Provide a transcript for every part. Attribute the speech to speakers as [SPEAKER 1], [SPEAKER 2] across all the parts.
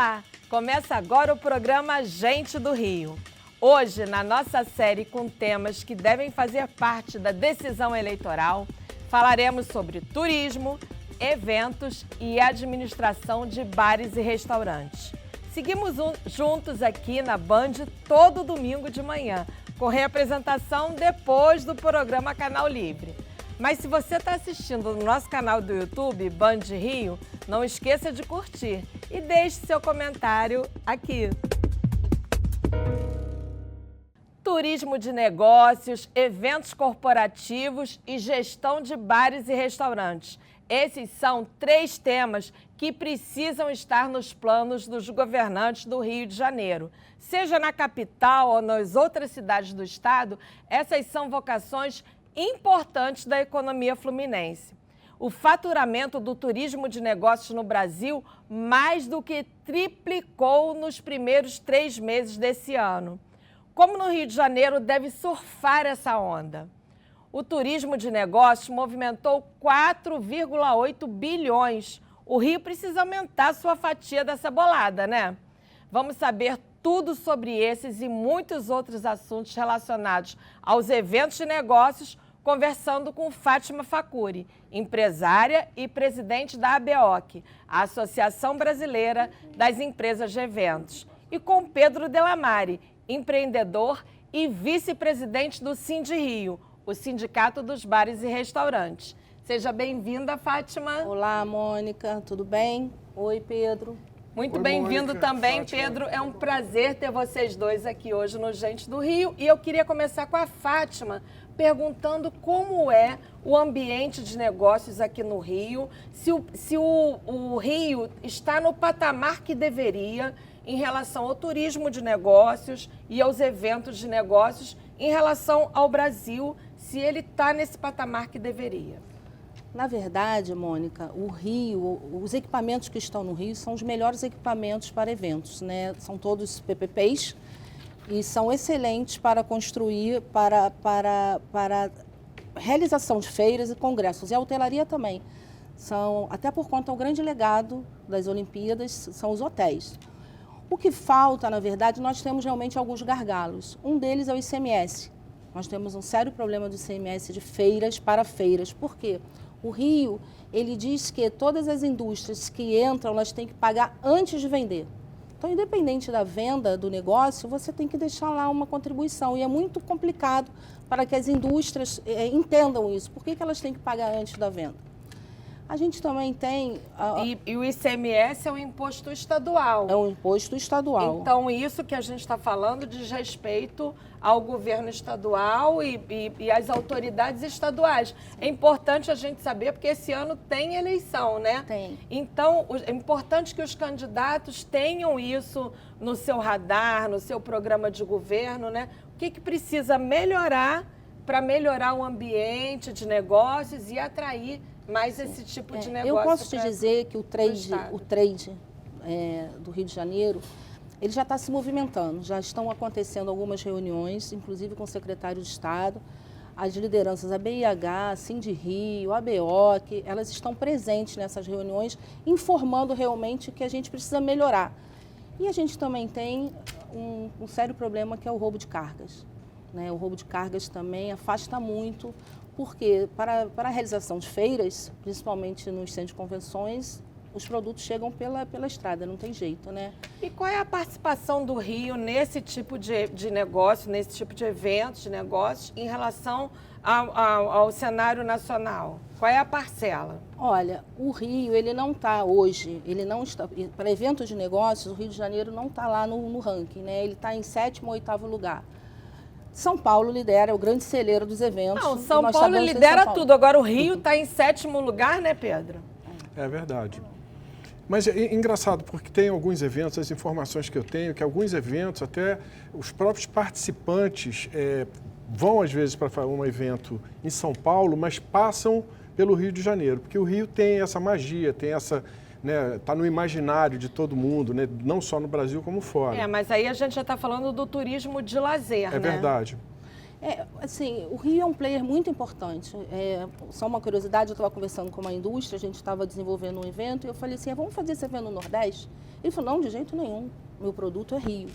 [SPEAKER 1] Olá! Começa agora o programa Gente do Rio. Hoje, na nossa série com temas que devem fazer parte da decisão eleitoral, falaremos sobre turismo, eventos e administração de bares e restaurantes. Seguimos juntos aqui na Band todo domingo de manhã, com reapresentação depois do programa Canal Livre. Mas se você está assistindo no nosso canal do YouTube, Band Rio, não esqueça de curtir e deixe seu comentário aqui. Turismo de negócios, eventos corporativos e gestão de bares e restaurantes. Esses são 3 temas que precisam estar nos planos dos governantes do Rio de Janeiro. Seja na capital ou nas outras cidades do estado, essas são vocações importantes da economia fluminense. O faturamento do turismo de negócios no Brasil mais do que triplicou nos primeiros 3 meses desse ano. Como no Rio de Janeiro deve surfar essa onda? O turismo de negócios movimentou 4,8 bilhões. O Rio precisa aumentar sua fatia dessa bolada, né? Vamos saber tudo sobre esses e muitos outros assuntos relacionados aos eventos de negócios, conversando com Fátima Facuri, empresária e presidente da ABEOC, a Associação Brasileira das Empresas de Eventos, e com Pedro Delamare, empreendedor e vice-presidente do Sindi Rio, o Sindicato dos Bares e Restaurantes. Seja bem-vinda, Fátima.
[SPEAKER 2] Olá, Mônica, tudo bem? Oi, Pedro.
[SPEAKER 1] Muito bem-vindo também, Fátima. Pedro. É um prazer ter vocês dois aqui hoje no Gente do Rio. E eu queria começar com a Fátima, perguntando como é o ambiente de negócios aqui no Rio, se o Rio está no patamar que deveria em relação ao turismo de negócios e aos eventos de negócios, em relação ao Brasil, se ele está nesse patamar que deveria.
[SPEAKER 2] Na verdade, Mônica, o Rio, os equipamentos que estão no Rio são os melhores equipamentos para eventos, né? São todos PPPs e são excelentes para construir, para realização de feiras e congressos. E a hotelaria também. Até por conta do grande legado das Olimpíadas, são os hotéis. O que falta, na verdade, nós temos realmente alguns gargalos. Um deles é o ICMS. Nós temos um sério problema do ICMS de feiras para feiras. Por quê? O Rio, ele diz que todas as indústrias que entram, elas têm que pagar antes de vender. Então, independente da venda do negócio, você tem que deixar lá uma contribuição. E é muito complicado para que as indústrias entendam isso. Por que elas têm que pagar antes da venda? A gente também tem...
[SPEAKER 1] E o ICMS é um imposto estadual.
[SPEAKER 2] É um imposto estadual.
[SPEAKER 1] Então, isso que a gente está falando diz respeito ao governo estadual e às autoridades estaduais. É importante a gente saber, porque esse ano tem eleição, né?
[SPEAKER 2] Tem.
[SPEAKER 1] Então, é importante que os candidatos tenham isso no seu radar, no seu programa de governo, né? O que precisa melhorar para melhorar o ambiente de negócios e atrair mais esse tipo de negócio.
[SPEAKER 2] Eu posso te dizer que o trade do Rio de Janeiro, ele já está se movimentando, já estão acontecendo algumas reuniões, inclusive com o secretário de Estado, as lideranças, a BIH, a Sindi Rio, a ABEOC, elas estão presentes nessas reuniões, informando realmente que a gente precisa melhorar. E a gente também tem um sério problema que é o roubo de cargas. Né? O roubo de cargas também afasta muito, porque para a realização de feiras, principalmente nos centros de convenções, os produtos chegam pela estrada, não tem jeito, né?
[SPEAKER 1] E qual é a participação do Rio nesse tipo de negócio, nesse tipo de eventos, de negócios, em relação ao cenário nacional? Qual é a parcela?
[SPEAKER 2] Olha, o Rio, ele não está hoje, para eventos de negócios, o Rio de Janeiro não está lá no ranking, né? Ele está em 7º ou 8º lugar. São Paulo lidera, é o grande celeiro dos eventos.
[SPEAKER 1] Não, São Paulo lidera tudo. Agora o Rio está em 7º lugar, né, Pedro?
[SPEAKER 3] É verdade. Mas é engraçado, porque tem alguns eventos, as informações que eu tenho, que alguns eventos, até os próprios participantes vão, às vezes, para um evento em São Paulo, mas passam pelo Rio de Janeiro, porque o Rio tem essa magia, tem essa... Está no imaginário de todo mundo, né? Não só no Brasil como fora.
[SPEAKER 1] Mas aí a gente já está falando do turismo de lazer, né?
[SPEAKER 3] É verdade.
[SPEAKER 2] Assim, o Rio é um player muito importante. Só uma curiosidade, eu estava conversando com uma indústria, a gente estava desenvolvendo um evento, e eu falei assim, vamos fazer esse evento no Nordeste? Ele falou, não, de jeito nenhum, meu produto é Rio.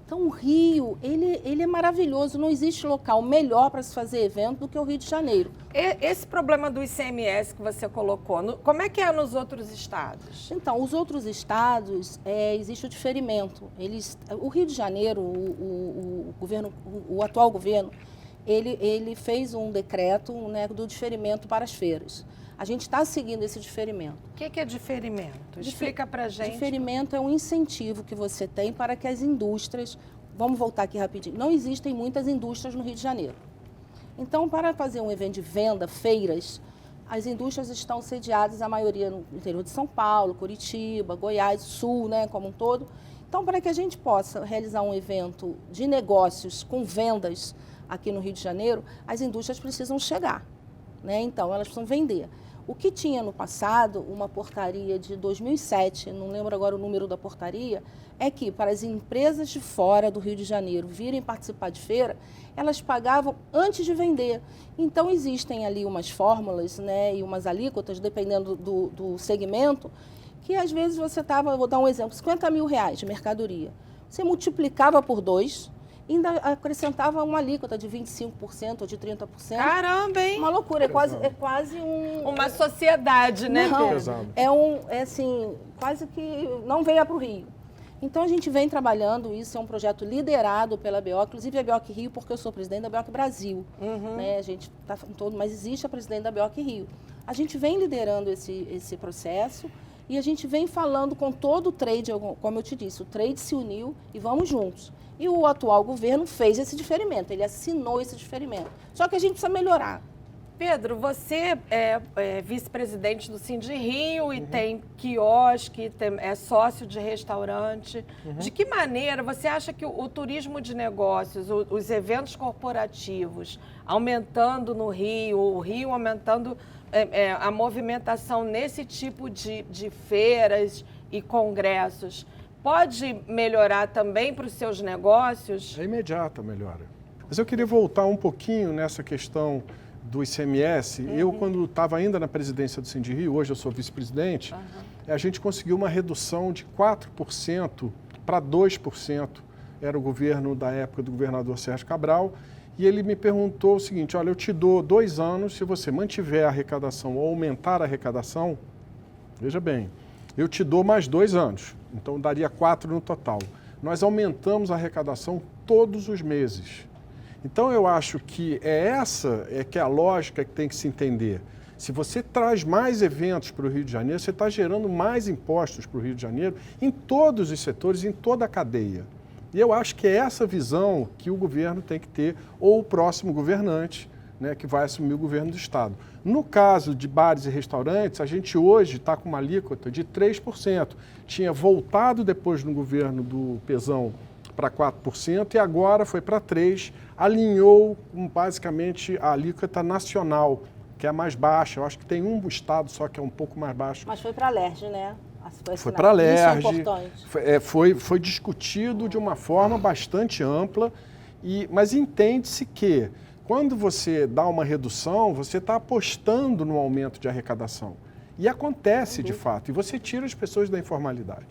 [SPEAKER 2] Então, o Rio, ele é maravilhoso, não existe local melhor para se fazer evento do que o Rio de Janeiro.
[SPEAKER 1] Esse problema do ICMS que você colocou, como é que é nos outros estados?
[SPEAKER 2] Então, os outros estados, existe o diferimento. O Rio de Janeiro, o atual governo, ele fez um decreto, né, do diferimento para as feiras. A gente está seguindo esse diferimento.
[SPEAKER 1] O que é diferimento? Explica para a gente.
[SPEAKER 2] Diferimento é um incentivo que você tem para que as indústrias... Vamos voltar aqui rapidinho. Não existem muitas indústrias no Rio de Janeiro. Então, para fazer um evento de venda, feiras, as indústrias estão sediadas, a maioria no interior de São Paulo, Curitiba, Goiás, Sul, né, como um todo. Então, para que a gente possa realizar um evento de negócios com vendas aqui no Rio de Janeiro, as indústrias precisam chegar, né? Então, elas precisam vender. O que tinha no passado, uma portaria de 2007, não lembro agora o número da portaria, é que para as empresas de fora do Rio de Janeiro virem participar de feira, elas pagavam antes de vender. Então, existem ali umas fórmulas, né, e umas alíquotas, dependendo do segmento, que às vezes você estava, vou dar um exemplo, 50 mil reais de mercadoria. Você multiplicava por 2, ainda acrescentava uma alíquota de 25% ou de 30%.
[SPEAKER 1] Caramba, hein?
[SPEAKER 2] Uma loucura, é quase
[SPEAKER 1] uma sociedade, né,
[SPEAKER 2] Pedro? Assim, quase que não venha para o Rio. Então, a gente vem trabalhando isso, é um projeto liderado pela BEOC, inclusive a BEOC Rio, porque eu sou presidente da BEOC Brasil. Né? A gente está em todo, mas existe a presidente da BEOC Rio. A gente vem liderando esse processo e a gente vem falando com todo o trade, como eu te disse, o trade se uniu e vamos juntos. E o atual governo fez esse diferimento, ele assinou esse diferimento. Só que a gente precisa melhorar.
[SPEAKER 1] Pedro, você é vice-presidente do Sindi Rio e tem quiosque, é sócio de restaurante. De que maneira você acha que o turismo de negócios, os eventos corporativos aumentando no Rio, o Rio aumentando a movimentação nesse tipo de feiras e congressos, pode melhorar também para os seus negócios?
[SPEAKER 3] É imediata a melhora. Mas eu queria voltar um pouquinho nessa questão do ICMS. Eu, quando estava ainda na presidência do Sindi Rio, hoje eu sou vice-presidente, a gente conseguiu uma redução de 4% para 2%. Era o governo da época do governador Sérgio Cabral. E ele me perguntou o seguinte, olha, eu te dou 2 anos, se você mantiver a arrecadação ou aumentar a arrecadação, veja bem, eu te dou mais 2 anos. Então, daria 4 no total. Nós aumentamos a arrecadação todos os meses. Então, eu acho que essa que é a lógica que tem que se entender. Se você traz mais eventos para o Rio de Janeiro, você está gerando mais impostos para o Rio de Janeiro em todos os setores, em toda a cadeia. E eu acho que é essa visão que o governo tem que ter, ou o próximo governante, né, que vai assumir o governo do Estado. No caso de bares e restaurantes, a gente hoje está com uma alíquota de 3%. Tinha voltado depois no governo do Pezão para 4% e agora foi para 3%, alinhou basicamente a alíquota nacional, que é a mais baixa. Eu acho que tem um estado só que é um pouco mais baixo.
[SPEAKER 2] Mas foi para a LERJ, né?
[SPEAKER 3] Foi para a LERJ.
[SPEAKER 2] Isso é importante.
[SPEAKER 3] Foi discutido de uma forma bastante ampla, mas entende-se que quando você dá uma redução, você está apostando no aumento de arrecadação. E acontece, de fato, e você tira as pessoas da informalidade.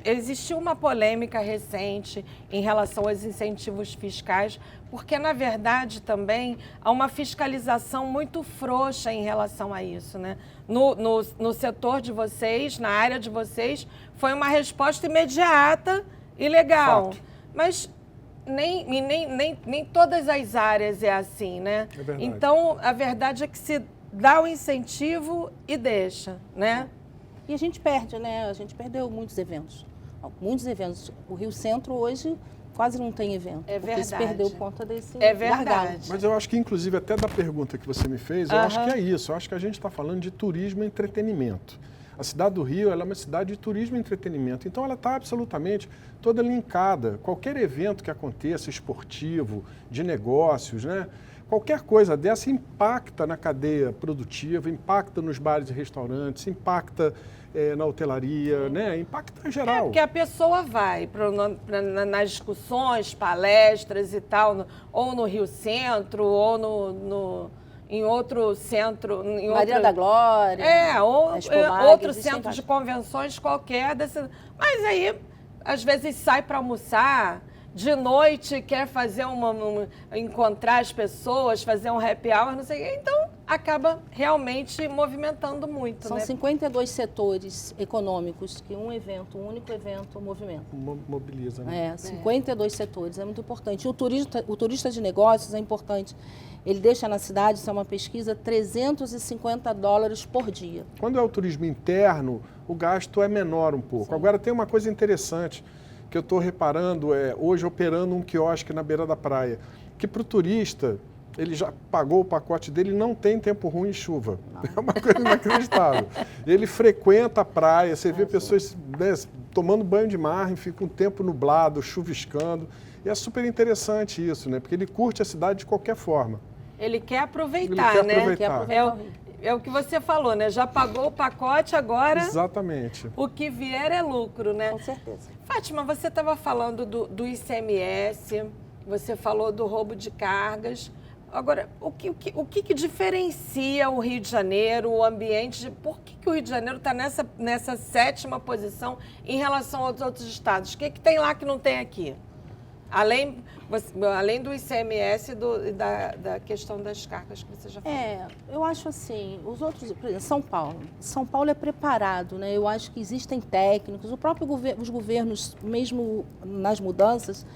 [SPEAKER 1] Existiu uma polêmica recente em relação aos incentivos fiscais, porque, na verdade, também há uma fiscalização muito frouxa em relação a isso, né? No setor de vocês, na área de vocês, foi uma resposta imediata e legal.
[SPEAKER 3] Fato.
[SPEAKER 1] Mas nem todas as áreas é assim, né?
[SPEAKER 3] É verdade.
[SPEAKER 1] Então, a verdade é que se dá o incentivo e deixa, né?
[SPEAKER 2] E a gente perde, né? A gente perdeu muitos eventos. Muitos eventos. O Rio Centro hoje quase não tem evento.
[SPEAKER 1] É verdade.
[SPEAKER 2] Porque se perdeu conta desse
[SPEAKER 1] gargalo.
[SPEAKER 2] verdade.
[SPEAKER 3] Mas eu acho que, inclusive, até da pergunta que você me fez, eu acho que é isso. Eu acho que a gente está falando de turismo e entretenimento. A cidade do Rio ela é uma cidade de turismo e entretenimento, então ela está absolutamente toda linkada. Qualquer evento que aconteça, esportivo, de negócios, né? Qualquer coisa dessa impacta na cadeia produtiva, impacta nos bares e restaurantes, impacta na hotelaria, né? Impacta em geral.
[SPEAKER 1] Porque a pessoa vai nas discussões, palestras e tal, ou no Rio Centro, ou em outro centro...
[SPEAKER 2] Maria da Glória.
[SPEAKER 1] Ou
[SPEAKER 2] Mag,
[SPEAKER 1] outro centro de convenções qualquer. Mas aí, às vezes, sai para almoçar... De noite quer fazer encontrar as pessoas, fazer um happy hour, não sei o quê. Então, acaba realmente movimentando muito.
[SPEAKER 2] São
[SPEAKER 1] né?
[SPEAKER 2] 52 setores econômicos que um único evento movimenta.
[SPEAKER 3] Mobiliza, né?
[SPEAKER 2] 52 setores, é muito importante. E o turista de negócios é importante. Ele deixa na cidade, isso é uma pesquisa, $350 por dia.
[SPEAKER 3] Quando é o turismo interno, o gasto é menor um pouco. Sim. Agora, tem uma coisa interessante que eu estou reparando, hoje operando um quiosque na beira da praia, que para o turista, ele já pagou o pacote dele, não tem tempo ruim e chuva. Não. É uma coisa inacreditável. Ele frequenta a praia, você vê pessoas, né, tomando banho de mar, fica um tempo nublado, chuviscando. E é super interessante isso, né? Porque ele curte a cidade de qualquer forma.
[SPEAKER 1] Ele quer aproveitar, né?
[SPEAKER 3] Ele quer aproveitar.
[SPEAKER 1] É o que você falou, né? Já pagou o pacote, agora...
[SPEAKER 3] Exatamente.
[SPEAKER 1] O que vier é lucro, né?
[SPEAKER 2] Com certeza.
[SPEAKER 1] Fátima, você estava falando do ICMS, você falou do roubo de cargas. Agora, o que diferencia o Rio de Janeiro, o ambiente... Por que o Rio de Janeiro está nessa 7ª posição em relação aos outros estados? O que tem lá que não tem aqui? Além do ICMS e da questão das cargas que você já falou.
[SPEAKER 2] Eu acho assim, os outros, por exemplo, São Paulo é preparado, né? Eu acho que existem técnicos, os governos, mesmo nas mudanças,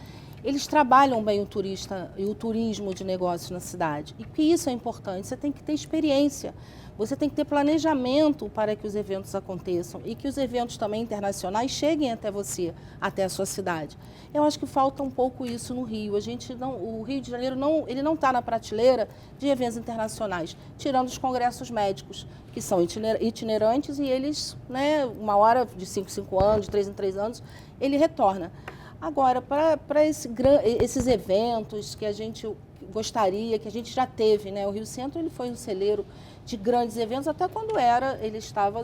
[SPEAKER 2] eles trabalham bem o turista e o turismo de negócios na cidade. E que isso é importante, você tem que ter experiência. Você tem que ter planejamento para que os eventos aconteçam e que os eventos também internacionais cheguem até você, até a sua cidade. Eu acho que falta um pouco isso no Rio. O Rio de Janeiro ele não está na prateleira de eventos internacionais, tirando os congressos médicos, que são itinerantes e eles, né, uma hora de 5 em 5 anos, de 3 em 3 anos, ele retorna. Agora, para esses eventos que a gente gostaria, que a gente já teve, né? O Rio Centro ele foi um celeiro de grandes eventos, até quando ele estava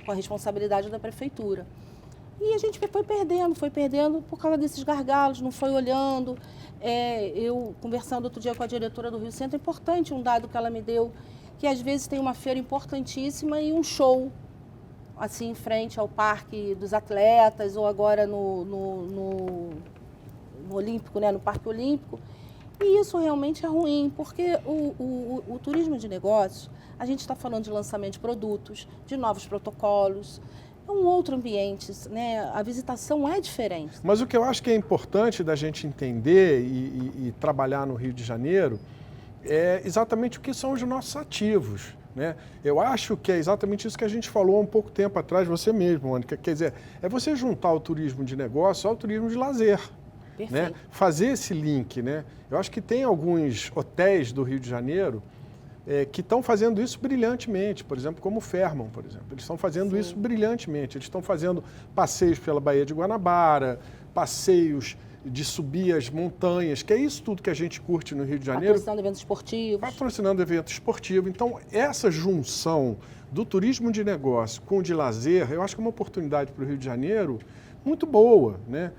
[SPEAKER 2] com a responsabilidade da prefeitura. E a gente foi perdendo por causa desses gargalos, não foi olhando. Eu, conversando outro dia com a diretora do Rio Centro, é importante um dado que ela me deu, que às vezes tem uma feira importantíssima e um show, assim, em frente ao Parque dos Atletas, ou agora no Olímpico, né, no Parque Olímpico. E isso realmente é ruim, porque o turismo de negócios, a gente está falando de lançamento de produtos, de novos protocolos, é um outro ambiente, né? A visitação é diferente.
[SPEAKER 3] Mas o que eu acho que é importante da gente entender e trabalhar no Rio de Janeiro é exatamente o que são os nossos ativos, né? Eu acho que é exatamente isso que a gente falou há um pouco tempo atrás, você mesmo, Mônica. Quer dizer, é você juntar o turismo de negócio ao turismo de lazer. Né? Fazer esse link, né? Eu acho que tem alguns hotéis do Rio de Janeiro que estão fazendo isso brilhantemente, por exemplo, como o Fairmont, por exemplo. Eles estão fazendo isso brilhantemente. Eles estão fazendo passeios pela Baía de Guanabara, passeios de subir as montanhas, que é isso tudo que a gente curte no Rio de Janeiro.
[SPEAKER 2] Patrocinando eventos esportivos.
[SPEAKER 3] Patrocinando eventos esportivos. Então, essa junção do turismo de negócio com o de lazer, eu acho que é uma oportunidade para o Rio de Janeiro muito boa, né?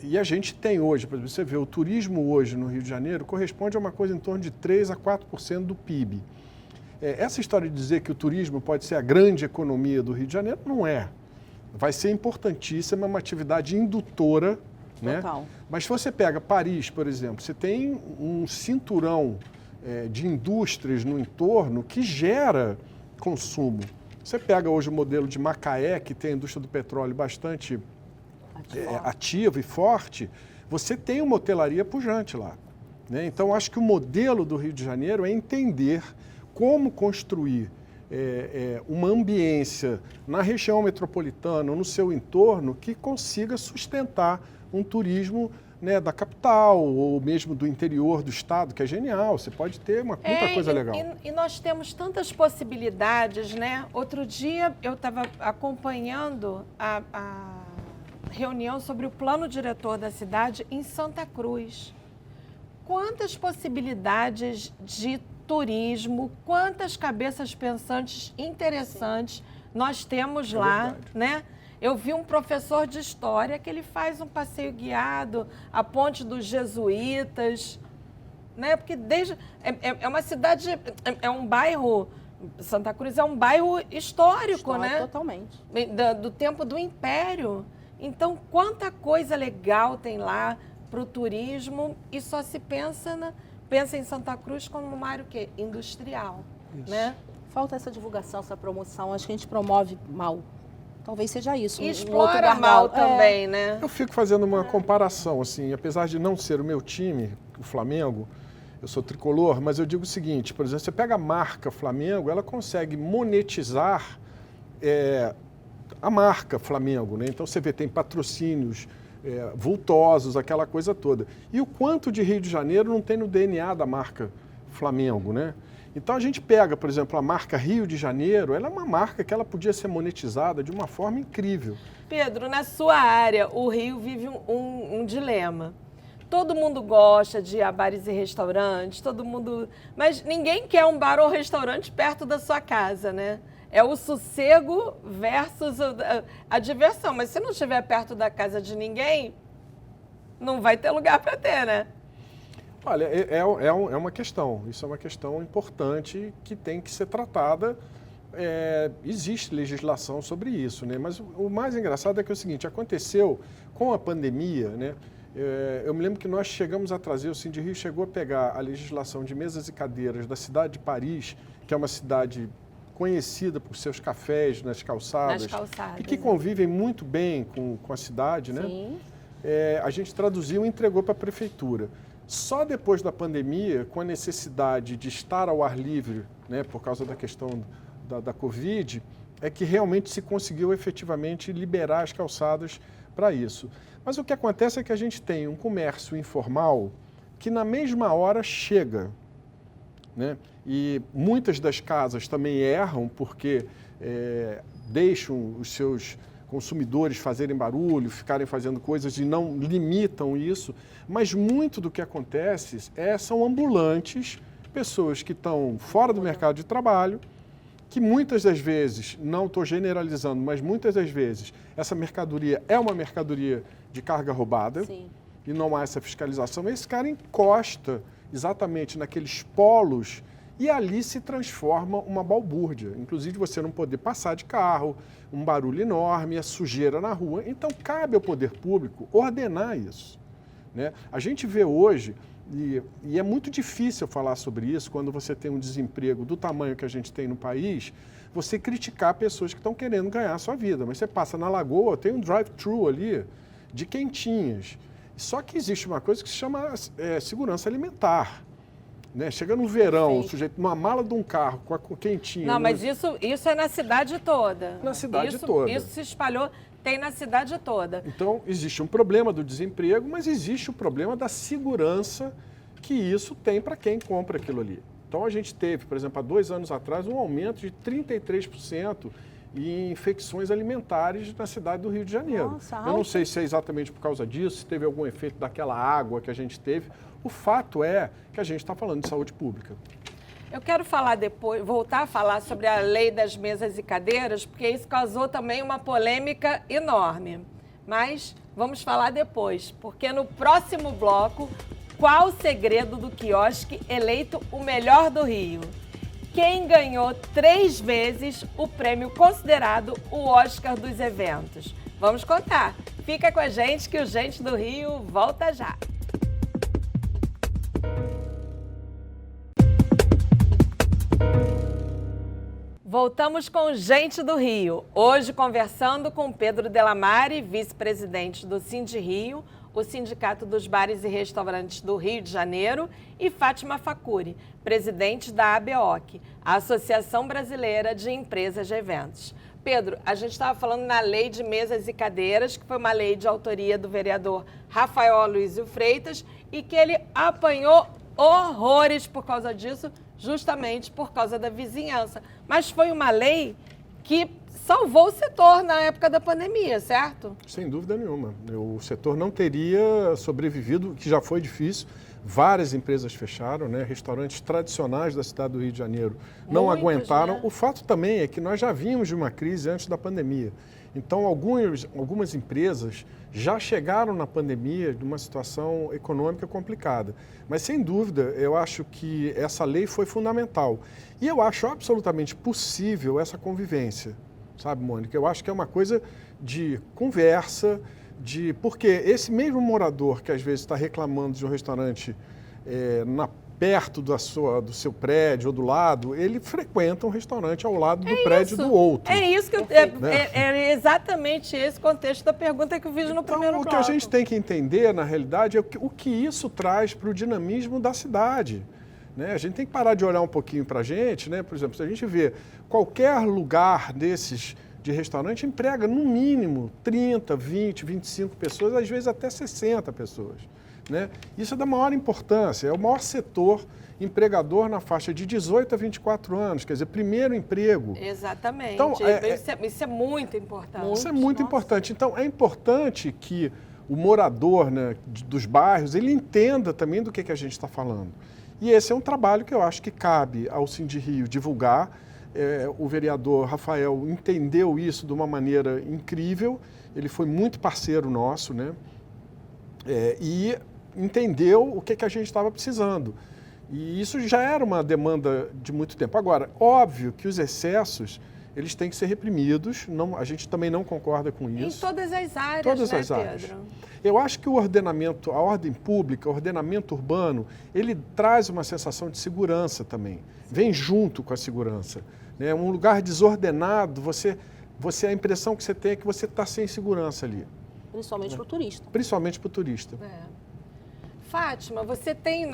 [SPEAKER 3] E a gente tem hoje, por exemplo, você vê, o turismo hoje no Rio de Janeiro corresponde a uma coisa em torno de 3 a 4% do PIB. Essa história de dizer que o turismo pode ser a grande economia do Rio de Janeiro, não é. Vai ser importantíssima, é uma atividade indutora, né? Mas se você pega Paris, por exemplo, você tem um cinturão de indústrias no entorno que gera consumo. Você pega hoje o modelo de Macaé, que tem a indústria do petróleo bastante ativa e forte, você tem uma hotelaria pujante lá, né? Então, acho que o modelo do Rio de Janeiro é entender como construir uma ambiência na região metropolitana ou no seu entorno que consiga sustentar um turismo né, da capital ou mesmo do interior do estado, que é genial. Você pode ter muita coisa legal.
[SPEAKER 1] E nós temos tantas possibilidades, né? Outro dia eu estava acompanhando a reunião sobre o plano diretor da cidade em Santa Cruz. Quantas possibilidades de turismo, quantas cabeças pensantes interessantes nós temos lá, né? Eu vi um professor de história que ele faz um passeio guiado, a Ponte dos Jesuítas, né? Porque é uma cidade, é um bairro, Santa Cruz é um bairro histórico, né?
[SPEAKER 2] Totalmente.
[SPEAKER 1] Do tempo do Império. Então, quanta coisa legal tem lá para o turismo e só se pensa em Santa Cruz como uma área o quê? Industrial, né?
[SPEAKER 2] Falta essa divulgação, essa promoção. Acho que a gente promove mal. Talvez seja isso.
[SPEAKER 1] E explora mal também, né?
[SPEAKER 3] Eu fico fazendo uma comparação, assim, apesar de não ser o meu time, o Flamengo, eu sou tricolor, mas eu digo o seguinte, por exemplo, você pega a marca Flamengo, ela consegue monetizar a marca Flamengo, né? Então você vê, tem patrocínios vultosos, aquela coisa toda. E o quanto de Rio de Janeiro não tem no DNA da marca Flamengo, né? Então a gente pega, por exemplo, a marca Rio de Janeiro, ela é uma marca que ela podia ser monetizada de uma forma incrível.
[SPEAKER 1] Pedro, na sua área, o Rio vive um dilema. Todo mundo gosta de ir a bares e restaurantes, mas ninguém quer um bar ou restaurante perto da sua casa, né? É o sossego versus a diversão. Mas se não estiver perto da casa de ninguém, não vai ter lugar para ter, né?
[SPEAKER 3] Olha, é uma questão, isso é uma questão importante que tem que ser tratada. Existe legislação sobre isso, né? Mas o mais engraçado é que é o seguinte, aconteceu com a pandemia, né? Eu me lembro que nós chegamos a trazer, o Sindi-Rio chegou a pegar a legislação de mesas e cadeiras da cidade de Paris, que é uma cidade conhecida por seus cafés nas calçadas, e que convivem muito bem com a cidade, né?
[SPEAKER 2] Sim.
[SPEAKER 3] A gente traduziu e entregou para a prefeitura. Só depois da pandemia, com a necessidade de estar ao ar livre, né, por causa da questão da Covid, é que realmente se conseguiu efetivamente liberar as calçadas para isso. Mas o que acontece é que a gente tem um comércio informal que na mesma hora chega, né? E muitas das casas também erram porque deixam os seus consumidores fazerem barulho, ficarem fazendo coisas e não limitam isso, mas muito do que acontece são ambulantes, pessoas que estão fora do mercado de trabalho, que muitas das vezes, não estou generalizando, mas muitas das vezes, essa mercadoria é uma mercadoria de carga roubada.
[SPEAKER 2] Sim.
[SPEAKER 3] E não há essa fiscalização. Esse cara encosta exatamente naqueles polos e ali se transforma uma balbúrdia. Inclusive você não poder passar de carro, um barulho enorme, a sujeira na rua. Então cabe ao poder público ordenar isso, né? A gente vê hoje, e é muito difícil falar sobre isso, quando você tem um desemprego do tamanho que a gente tem no país, você criticar pessoas que estão querendo ganhar a sua vida. Mas você passa na Lagoa, tem um drive-thru ali de quentinhas. Só que existe uma coisa que se chama segurança alimentar, né? Chega no verão, o sujeito numa mala de um carro com a quentinha.
[SPEAKER 1] Não, mas isso é na cidade toda.
[SPEAKER 3] Na cidade toda.
[SPEAKER 1] Isso se espalhou, tem na cidade toda.
[SPEAKER 3] Então, existe um problema do desemprego, mas existe o problema da segurança que isso tem para quem compra aquilo ali. Então, a gente teve, por exemplo, há 2 anos atrás, um aumento de 33% em infecções alimentares na cidade do Rio de Janeiro.
[SPEAKER 2] Nossa,
[SPEAKER 3] eu não sei se é exatamente por causa disso, se teve algum efeito daquela água que a gente teve. O fato é que a gente está falando de saúde pública.
[SPEAKER 1] Eu quero falar depois, voltar a falar sobre a lei das mesas e cadeiras, porque isso causou também uma polêmica enorme. Mas vamos falar depois, porque no próximo bloco, qual o segredo do quiosque eleito o melhor do Rio? Quem ganhou 3 vezes o prêmio considerado o Oscar dos eventos? Vamos contar. Fica com a gente que o Gente do Rio volta já. Voltamos com Gente do Rio. Hoje conversando com Pedro Delamare, vice-presidente do Sindi-Rio, o Sindicato dos Bares e Restaurantes do Rio de Janeiro, e Fátima Facuri, presidente da ABEOC, a Associação Brasileira de Empresas de Eventos. Pedro, a gente estava falando na lei de mesas e cadeiras, que foi uma lei de autoria do vereador Rafael Aloysio Freitas, e que ele apanhou horrores por causa disso, justamente por causa da vizinhança. Mas foi uma lei que salvou o setor na época da pandemia, certo?
[SPEAKER 3] Sem dúvida nenhuma. O setor não teria sobrevivido, que já foi difícil. Várias empresas fecharam, né? Restaurantes tradicionais da cidade do Rio de Janeiro não
[SPEAKER 1] Muitos,
[SPEAKER 3] aguentaram.
[SPEAKER 1] né?
[SPEAKER 3] O fato também é que nós já vínhamos de uma crise antes da pandemia. Então, algumas empresas já chegaram na pandemia de uma situação econômica complicada. Mas, sem dúvida, eu acho que essa lei foi fundamental. E eu acho absolutamente possível essa convivência, sabe, Mônica? Eu acho que é uma coisa de conversa, porque esse mesmo morador que às vezes está reclamando de um restaurante perto do seu prédio ou do lado, ele frequenta um restaurante ao lado do prédio do outro.
[SPEAKER 1] É isso que é exatamente esse contexto da pergunta que eu fiz no primeiro bloco.
[SPEAKER 3] O que a gente tem que entender, na realidade, é o que isso traz para o dinamismo da cidade. Né? A gente tem que parar de olhar um pouquinho para a gente, né? Por exemplo, se a gente vê qualquer lugar desses de restaurante emprega no mínimo 30, 20, 25 pessoas, às vezes até 60 pessoas. Né? Isso é da maior importância, é o maior setor empregador na faixa de 18 a 24 anos, quer dizer, primeiro emprego.
[SPEAKER 1] Exatamente,
[SPEAKER 3] então,
[SPEAKER 1] isso é muito importante.
[SPEAKER 3] Isso é muito importante. Então, é importante que o morador, né, dos bairros, ele entenda também do que a gente está falando. E esse é um trabalho que eu acho que cabe ao Sindirio divulgar. O vereador Rafael entendeu isso de uma maneira incrível, ele foi muito parceiro nosso, né? E entendeu o que a gente estava precisando. E isso já era uma demanda de muito tempo. Agora, óbvio que os excessos, eles têm que ser reprimidos, a gente também não concorda com isso.
[SPEAKER 1] Em todas as áreas,
[SPEAKER 3] todas
[SPEAKER 1] né,
[SPEAKER 3] as áreas.
[SPEAKER 1] Pedro?
[SPEAKER 3] Eu acho que o ordenamento, a ordem pública, o ordenamento urbano, ele traz uma sensação de segurança também, vem junto com a segurança. Né? Um lugar desordenado, a impressão que você tem é que você está sem segurança ali.
[SPEAKER 2] Principalmente para o turista.
[SPEAKER 3] Principalmente para o turista.
[SPEAKER 1] Fátima, você tem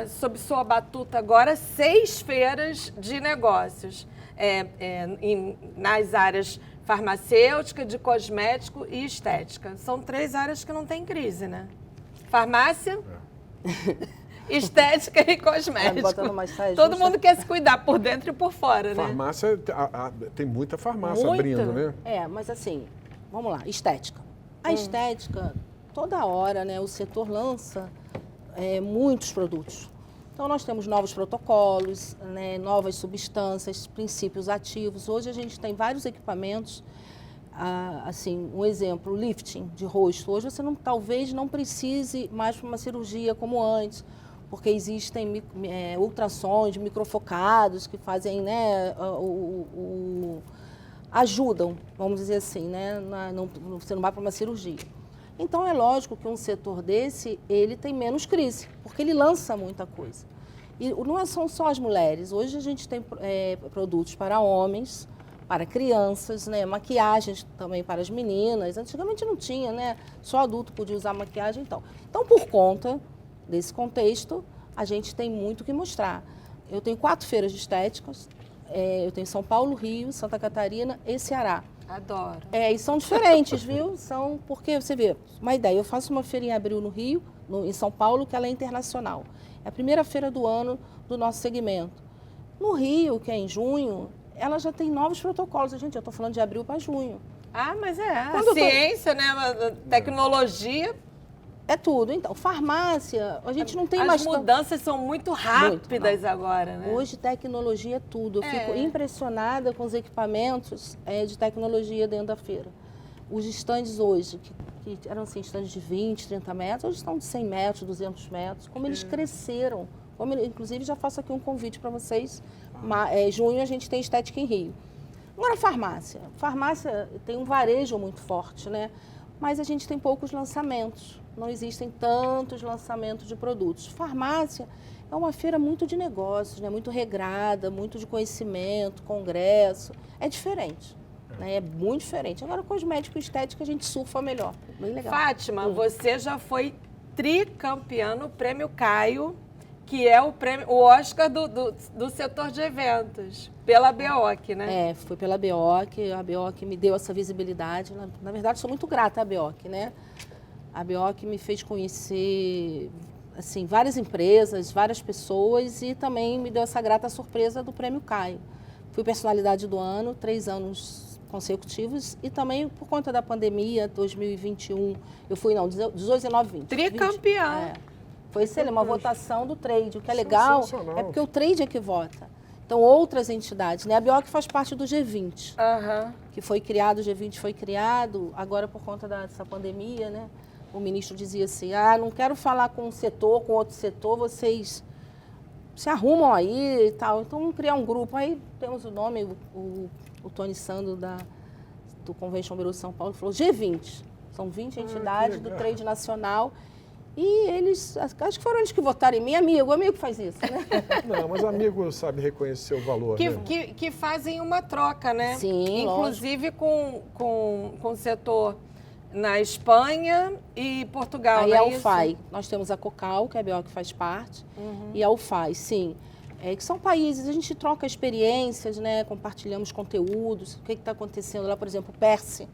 [SPEAKER 1] sob sua batuta agora 6 feiras de negócios nas áreas farmacêutica, de cosmético e estética. São 3 áreas que não tem crise, né? Farmácia, estética e cosmético. Todo mundo quer se cuidar por dentro e por fora, né?
[SPEAKER 3] Farmácia, tem muita farmácia abrindo, né?
[SPEAKER 2] Mas assim, vamos lá, estética. A estética, toda hora, né, o setor lança muitos produtos. Então, nós temos novos protocolos, né, novas substâncias, princípios ativos. Hoje, a gente tem vários equipamentos, assim, um exemplo, lifting de rosto. Hoje, você talvez não precise mais para uma cirurgia como antes, porque existem ultrassons microfocados que fazem, né, ajudam, vamos dizer assim, né, você não vai para uma cirurgia. Então, é lógico que um setor desse, ele tem menos crise, porque ele lança muita coisa. E não são só as mulheres. Hoje a gente tem produtos para homens, para crianças, né? Maquiagens também para as meninas. Antigamente não tinha, né? Só adulto podia usar maquiagem, então. Então, por conta desse contexto, a gente tem muito o que mostrar. Eu tenho 4 feiras de estéticas. Eu tenho São Paulo, Rio, Santa Catarina e Ceará.
[SPEAKER 1] Adoro.
[SPEAKER 2] E são diferentes, viu? Porque, você vê, uma ideia, eu faço uma feira em abril no Rio, em São Paulo, que ela é internacional. É a primeira feira do ano do nosso segmento. No Rio, que é em junho, ela já tem novos protocolos. Gente, eu estou falando de abril para junho.
[SPEAKER 1] Mas a ciência, né? A tecnologia...
[SPEAKER 2] É tudo. Então, farmácia, a gente não tem
[SPEAKER 1] mais...
[SPEAKER 2] As
[SPEAKER 1] mudanças são muito rápidas agora, né?
[SPEAKER 2] Hoje, tecnologia é tudo. Eu fico impressionada com os equipamentos de tecnologia dentro da feira. Os estandes hoje, que eram assim, estandes de 20, 30 metros, hoje estão de 100 metros, 200 metros. Como eles cresceram. Inclusive, já faço aqui um convite para vocês. Junho, a gente tem estética em Rio. Agora, farmácia. Farmácia tem um varejo muito forte, né? Mas a gente tem poucos lançamentos. Não existem tantos lançamentos de produtos. Farmácia é uma feira muito de negócios, né? Muito regrada, muito de conhecimento, congresso. É diferente, né? É muito diferente. Agora, cosmético e estética, a gente surfa melhor. Bem legal.
[SPEAKER 1] Fátima, você já foi tricampeã no Prêmio Caio que é o prêmio, o Oscar do setor de eventos, pela BEOC, né?
[SPEAKER 2] Foi pela BEOC, a BEOC me deu essa visibilidade. Na verdade, sou muito grata à BEOC, né? A BEOC me fez conhecer, assim, várias empresas, várias pessoas e também me deu essa grata surpresa do Prêmio Caio. Fui personalidade do ano, 3 anos consecutivos e também por conta da pandemia, 2021, eu fui, 18, 19, 20.
[SPEAKER 1] Tricampeã.
[SPEAKER 2] Foi excelente, uma votação do trade. O que é legal é porque o trade é que vota. Então, outras entidades, né? A BEOC faz parte do G20, que foi criado, o G20 foi criado, agora por conta dessa pandemia, né? O ministro dizia assim, não quero falar com um setor, com outro setor, vocês se arrumam aí e tal. Então, vamos criar um grupo. Aí temos o nome, o Tony Sando do Convention Bureau de São Paulo falou G20. São 20 entidades do trade nacional. E eles, acho que foram eles que votaram em mim, amigo faz isso, né?
[SPEAKER 3] Não, mas amigo sabe reconhecer o valor, né?
[SPEAKER 1] Que fazem uma troca, né?
[SPEAKER 2] Sim,
[SPEAKER 1] inclusive com o setor na Espanha e Portugal,
[SPEAKER 2] aí
[SPEAKER 1] não é
[SPEAKER 2] a UFAI,
[SPEAKER 1] isso?
[SPEAKER 2] nós temos a COCAL, que é a BEOC que faz parte, e a UFAI, sim. Que são países, a gente troca experiências, né? Compartilhamos conteúdos, o que está acontecendo lá, por exemplo, o PERSE,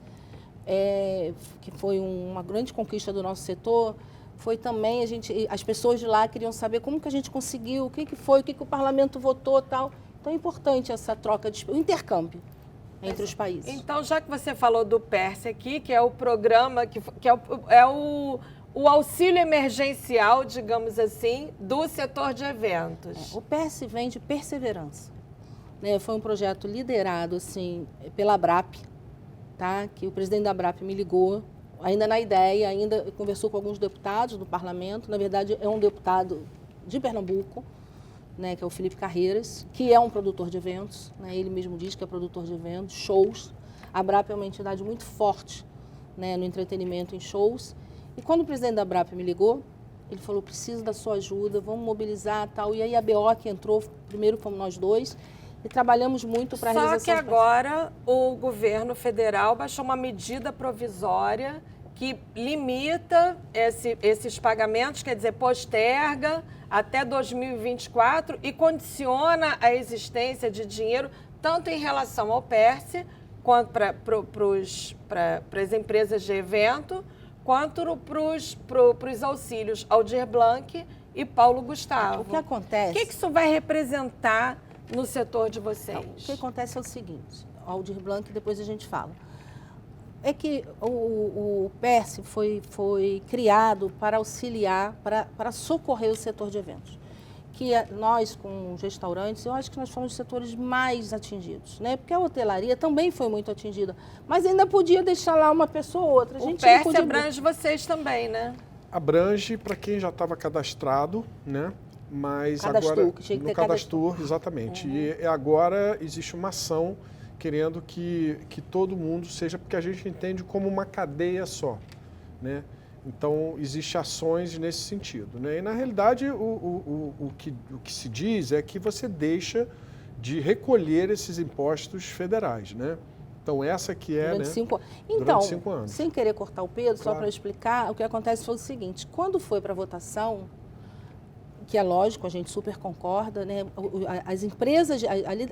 [SPEAKER 2] que foi uma grande conquista do nosso setor, foi também, as pessoas de lá queriam saber como que a gente conseguiu, o que foi, o que o parlamento votou e tal. Então é importante essa troca, o intercâmbio entre os países.
[SPEAKER 1] Então, já que você falou do PERSE aqui, que é o programa, que é o auxílio emergencial, digamos assim, do setor de eventos.
[SPEAKER 2] O PERSE vem de perseverança. Né? Foi um projeto liderado assim, pela ABRAP, tá? Que o presidente da ABRAP me ligou, ainda na ideia, ainda conversou com alguns deputados do parlamento, na verdade é um deputado de Pernambuco, né, que é o Felipe Carreiras, que é um produtor de eventos, né, ele mesmo diz que é produtor de eventos, shows. A ABRAP é uma entidade muito forte, né, no entretenimento, em shows. E quando o presidente da ABRAP me ligou, ele falou, preciso da sua ajuda, vamos mobilizar tal. E aí a BEOC entrou, primeiro fomos nós dois, e trabalhamos muito para a realização.
[SPEAKER 1] Só que agora o governo federal baixou uma medida provisória que limita esses pagamentos, quer dizer, posterga até 2024 e condiciona a existência de dinheiro tanto em relação ao PERSE, quanto para as empresas de evento, quanto para os auxílios Aldir Blanc e Paulo Gustavo.
[SPEAKER 2] O que acontece?
[SPEAKER 1] O que isso vai representar no setor de vocês?
[SPEAKER 2] O que acontece é o seguinte, Aldir Blanc, depois a gente fala. É que o PERSE foi criado para auxiliar, para socorrer o setor de eventos. Que nós, com os restaurantes, eu acho que nós fomos os setores mais atingidos, né? Porque a hotelaria também foi muito atingida, mas ainda podia deixar lá uma pessoa ou outra.
[SPEAKER 1] O PERSE abrange vocês também, né?
[SPEAKER 3] Abrange para quem já estava cadastrado, né? Mas
[SPEAKER 2] Cadastur,
[SPEAKER 3] agora
[SPEAKER 2] que tinha que
[SPEAKER 3] no
[SPEAKER 2] ter
[SPEAKER 3] cadastro, exatamente. E agora existe uma ação querendo que todo mundo seja, porque a gente entende como uma cadeia só, né? Então, existem ações nesse sentido, né? E, na realidade, o que se diz é que você deixa de recolher esses impostos federais, né? Então, essa que é,
[SPEAKER 2] durante
[SPEAKER 3] né?
[SPEAKER 2] 5 anos.
[SPEAKER 3] Durante
[SPEAKER 2] Então,
[SPEAKER 3] 5 anos.
[SPEAKER 2] sem querer cortar o Pedro,
[SPEAKER 3] Claro.
[SPEAKER 2] só para explicar, o que acontece foi o seguinte, quando foi para a votação, que é lógico, a gente super concorda, né? As empresas,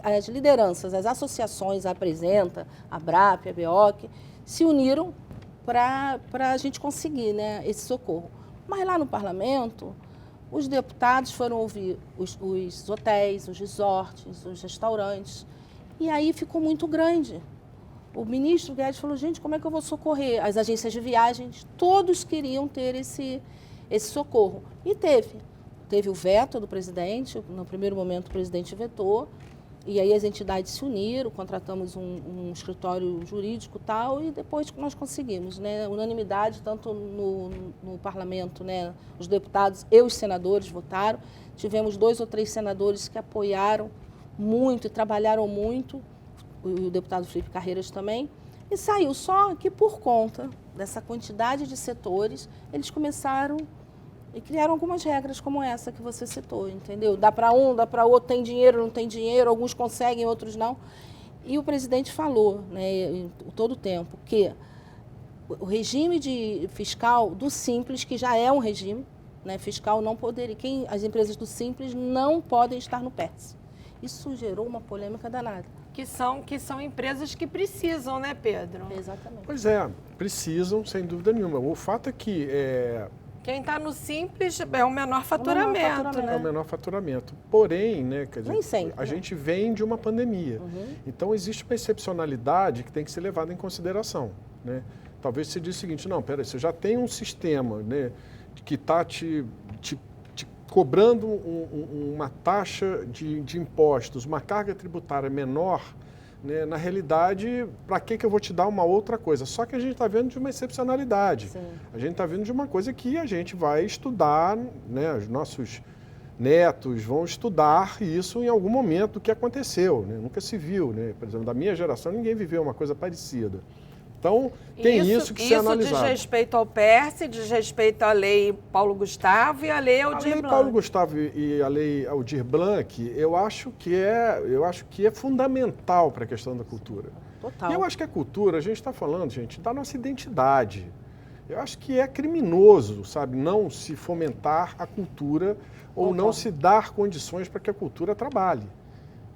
[SPEAKER 2] as lideranças, as associações, a Apresenta, a BRAP, a BEOC, se uniram para a gente conseguir, né, esse socorro. Mas lá no parlamento, os deputados foram ouvir os hotéis, os resorts, os restaurantes, e aí ficou muito grande. O ministro Guedes falou, gente, como é que eu vou socorrer? As agências de viagens, todos queriam ter esse socorro. E teve o veto do presidente, no primeiro momento o presidente vetou, e aí as entidades se uniram, contratamos um escritório jurídico e tal, e depois nós conseguimos, né? Unanimidade, tanto no parlamento, né? Os deputados e os senadores votaram, tivemos 2 ou 3 senadores que apoiaram muito e trabalharam muito, o deputado Felipe Carreiras também, e saiu. Só que por conta dessa quantidade de setores, eles começaram e criaram algumas regras como essa que você citou, entendeu? Dá para um, dá para outro, tem dinheiro, não tem dinheiro, alguns conseguem, outros não. E o presidente falou, né, todo o tempo, que o regime fiscal do Simples, que já é um regime, né, fiscal não poderia, as empresas do Simples não podem estar no PERTS. Isso gerou uma polêmica danada.
[SPEAKER 1] Que são empresas que precisam, né, Pedro?
[SPEAKER 2] Exatamente.
[SPEAKER 3] Pois é, precisam, sem dúvida nenhuma. O fato é que
[SPEAKER 1] quem está no Simples é o menor faturamento, né?
[SPEAKER 3] é o menor faturamento. Porém, né, quer dizer,
[SPEAKER 2] Nem sempre,
[SPEAKER 3] a gente vem de uma pandemia. Então, existe uma excepcionalidade que tem que ser levada em consideração, né? Talvez você diga o seguinte, não, peraí, você já tem um sistema, né, que está te cobrando uma taxa de impostos, uma carga tributária menor, né, na realidade, para que eu vou te dar uma outra coisa? Só que a gente está vendo de uma excepcionalidade.
[SPEAKER 2] Sim.
[SPEAKER 3] A gente está vendo de uma coisa que a gente vai estudar, né, os nossos netos vão estudar isso em algum momento do que aconteceu, né? Nunca se viu, né? Por exemplo, da minha geração, ninguém viveu uma coisa parecida. Então, tem isso que ser analisado.
[SPEAKER 1] Isso diz respeito ao PERSE, diz respeito à lei Paulo Gustavo e à lei Aldir Blanc.
[SPEAKER 3] A lei Paulo Gustavo e a lei Aldir Blanc, eu acho que é fundamental para a questão da cultura.
[SPEAKER 2] Total.
[SPEAKER 3] E eu acho que a cultura, a gente está falando, gente, da nossa identidade. Eu acho que é criminoso, sabe, não se fomentar a cultura ou não se dar condições para que a cultura trabalhe.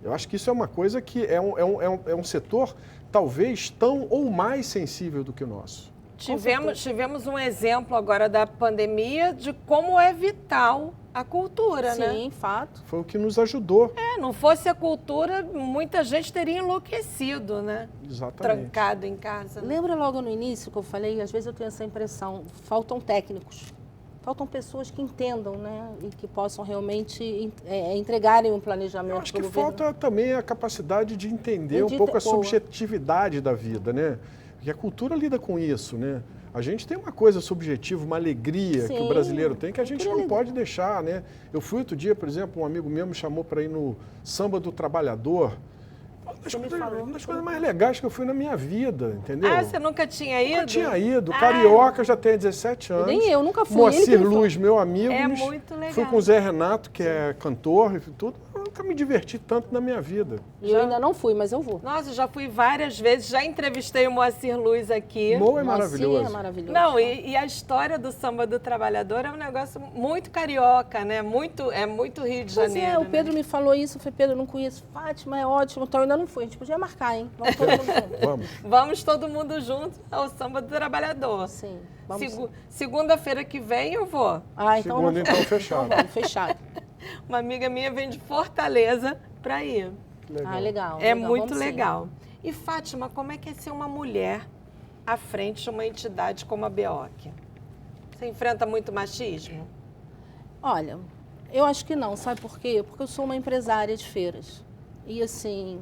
[SPEAKER 3] Eu acho que isso é uma coisa que é um setor talvez tão ou mais sensível do que o nosso.
[SPEAKER 1] Tivemos um exemplo agora da pandemia de como é vital a cultura, né?
[SPEAKER 2] Sim, fato.
[SPEAKER 3] Foi o que nos ajudou.
[SPEAKER 1] Não fosse a cultura, muita gente teria enlouquecido, né?
[SPEAKER 3] Exatamente.
[SPEAKER 1] Trancado em casa. Né?
[SPEAKER 2] Lembra logo no início que eu falei, às vezes eu tenho essa impressão, faltam técnicos. Faltam pessoas que entendam, né, e que possam realmente entregarem um planejamento.
[SPEAKER 3] Eu acho que falta também a capacidade de entender um pouco a subjetividade da vida, né? Porque a cultura lida com isso, né? A gente tem uma coisa subjetiva, uma alegria que o brasileiro tem que a gente não pode deixar, né? Eu fui outro dia, por exemplo, um amigo meu me chamou para ir no Samba do Trabalhador. Uma das coisas mais legais que eu fui na minha vida, entendeu?
[SPEAKER 1] Ah, você nunca tinha ido?
[SPEAKER 3] Nunca tinha ido. Carioca já tem 17 anos.
[SPEAKER 2] Nem eu, nunca fui.
[SPEAKER 3] Moacir Luz, meu amigo.
[SPEAKER 1] É muito legal.
[SPEAKER 3] Fui com o Zé Renato, que é cantor e tudo. Eu nunca me diverti tanto na minha vida.
[SPEAKER 2] Eu ainda não fui, mas eu vou.
[SPEAKER 1] Nossa, eu já fui várias vezes, já entrevistei o Moacir Luz aqui.
[SPEAKER 3] Mo é maravilhoso.
[SPEAKER 2] Moacir é maravilhoso.
[SPEAKER 1] Não, e a história do Samba do Trabalhador é um negócio muito carioca, né? É muito Rio de Janeiro.
[SPEAKER 2] O Pedro me falou isso, eu falei, Pedro, eu não conheço. Fátima, é ótimo, então eu ainda não fui. A gente podia marcar, hein? Vamos todo mundo junto.
[SPEAKER 1] Vamos todo mundo junto ao Samba do Trabalhador.
[SPEAKER 2] Sim.
[SPEAKER 1] Segunda-feira que vem eu vou.
[SPEAKER 2] Ah, então
[SPEAKER 3] Segunda, então, fechado.
[SPEAKER 2] Então, fechado.
[SPEAKER 1] Uma amiga minha vem de Fortaleza para ir.
[SPEAKER 2] Legal. Ah, legal.
[SPEAKER 1] É muito legal. E Fátima, como é que é ser uma mulher à frente de uma entidade como a BEOC? Você enfrenta muito machismo?
[SPEAKER 2] Olha, eu acho que não, sabe por quê? Porque eu sou uma empresária de feiras. E assim,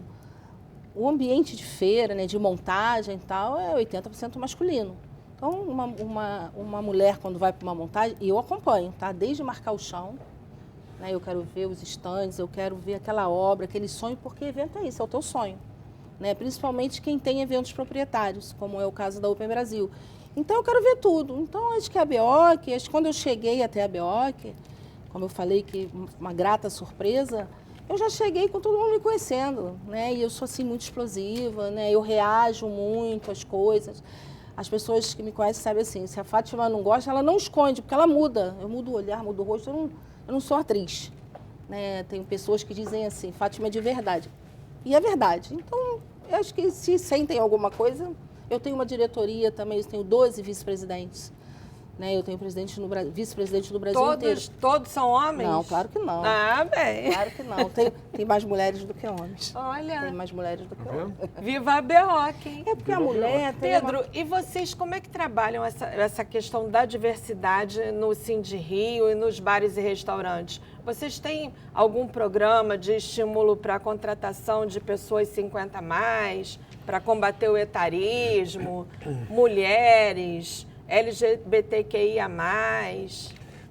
[SPEAKER 2] o ambiente de feira, né, de montagem e tal, é 80% masculino. Então, uma mulher, quando vai para uma montagem, e eu acompanho, tá? Desde marcar o chão, né, eu quero ver os estandes, eu quero ver aquela obra, aquele sonho, porque evento é isso, é o teu sonho. Né? Principalmente quem tem eventos proprietários, como é o caso da Open Brasil. Então, eu quero ver tudo. Então, acho que a BEOC, quando eu cheguei até a BEOC, como eu falei, que uma grata surpresa, eu já cheguei com todo mundo me conhecendo, né? E eu sou, assim, muito explosiva, né? Eu reajo muito às coisas. As pessoas que me conhecem sabem assim, se a Fátima não gosta, ela não esconde, porque ela muda. Eu mudo o olhar, mudo o rosto, eu não sou atriz. Né? Tem pessoas que dizem assim, Fátima é de verdade. E é verdade. Então, eu acho que se sentem alguma coisa, eu tenho uma diretoria também, eu tenho 12 vice-presidentes. Né? Eu tenho vice-presidente do Brasil inteiro.
[SPEAKER 1] Todos são homens?
[SPEAKER 2] Não, claro que não.
[SPEAKER 1] Ah, bem.
[SPEAKER 2] Claro que não. Tem mais mulheres do que homens.
[SPEAKER 1] Olha.
[SPEAKER 2] Tem mais mulheres do que homens.
[SPEAKER 1] Viva a BEOC, hein?
[SPEAKER 2] É porque a mulher tem
[SPEAKER 1] Pedro, e vocês como é que trabalham essa questão da diversidade no Cindy Rio e nos bares e restaurantes? Vocês têm algum programa de estímulo para a contratação de pessoas 50 a mais, para combater o etarismo, mulheres, LGBTQIA+.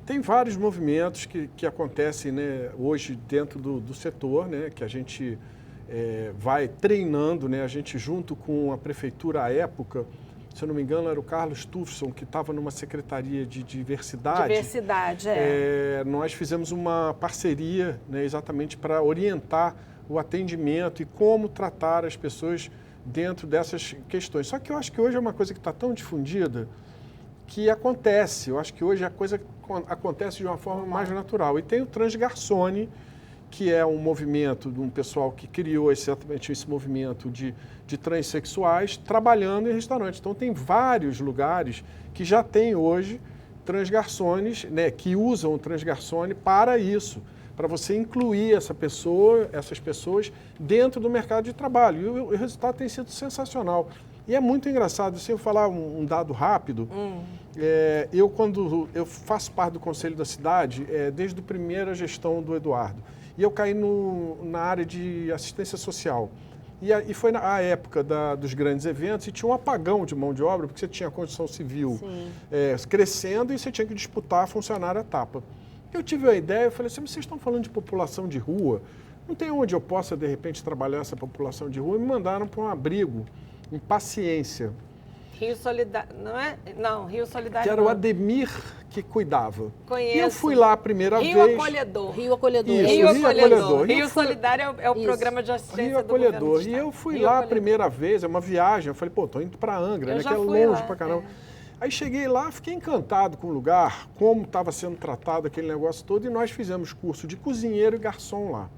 [SPEAKER 3] Tem vários movimentos que acontecem, né, hoje dentro do setor, né, que a gente vai treinando, né, a gente junto com a prefeitura à época, se eu não me engano era o Carlos Tufson, que estava numa secretaria de diversidade.
[SPEAKER 1] Diversidade,
[SPEAKER 3] nós fizemos uma parceria, né, exatamente para orientar o atendimento e como tratar as pessoas dentro dessas questões. Só que eu acho que hoje é uma coisa que está tão difundida que acontece. Eu acho que hoje a coisa acontece de uma forma mais natural. E tem o Transgarçone, que é um movimento de um pessoal que criou exatamente esse movimento de transexuais trabalhando em restaurantes. Então, tem vários lugares que já tem hoje transgarçones, né, que usam o transgarçone para isso, para você incluir essas pessoas dentro do mercado de trabalho. E o resultado tem sido sensacional. E é muito engraçado, se eu falar um dado rápido, quando eu faço parte do Conselho da Cidade, desde a primeira gestão do Eduardo, e eu caí na área de assistência social. E foi na época dos grandes eventos e tinha um apagão de mão de obra, porque você tinha a construção civil crescendo e você tinha que disputar funcionário à tapa. Eu tive a ideia, eu falei assim, vocês estão falando de população de rua, não tem onde eu possa, de repente, trabalhar essa população de rua? E me mandaram para um abrigo, em Paciência.
[SPEAKER 1] Rio Solidário, não é? Não, Rio Solidário
[SPEAKER 3] Que era o Ademir que cuidava.
[SPEAKER 1] Conheço.
[SPEAKER 3] E eu fui lá a primeira vez.
[SPEAKER 1] Acolhedor.
[SPEAKER 2] Rio Acolhedor.
[SPEAKER 3] Isso,
[SPEAKER 1] Rio Acolhedor.
[SPEAKER 3] Rio
[SPEAKER 1] Rio Solidário é o programa de assistência
[SPEAKER 3] Rio
[SPEAKER 1] do governo
[SPEAKER 3] Acolhedor.
[SPEAKER 1] do
[SPEAKER 3] E
[SPEAKER 1] estado.
[SPEAKER 3] eu fui
[SPEAKER 1] Rio
[SPEAKER 3] lá a
[SPEAKER 1] Acolhedor.
[SPEAKER 3] primeira vez, é uma viagem. Eu falei, pô, tô indo para Angra, né?
[SPEAKER 1] Já
[SPEAKER 3] Que é
[SPEAKER 1] fui
[SPEAKER 3] longe
[SPEAKER 1] lá,
[SPEAKER 3] pra caramba. Aí cheguei lá, fiquei encantado com o lugar, como estava sendo tratado aquele negócio todo, e nós fizemos curso de cozinheiro e garçom lá.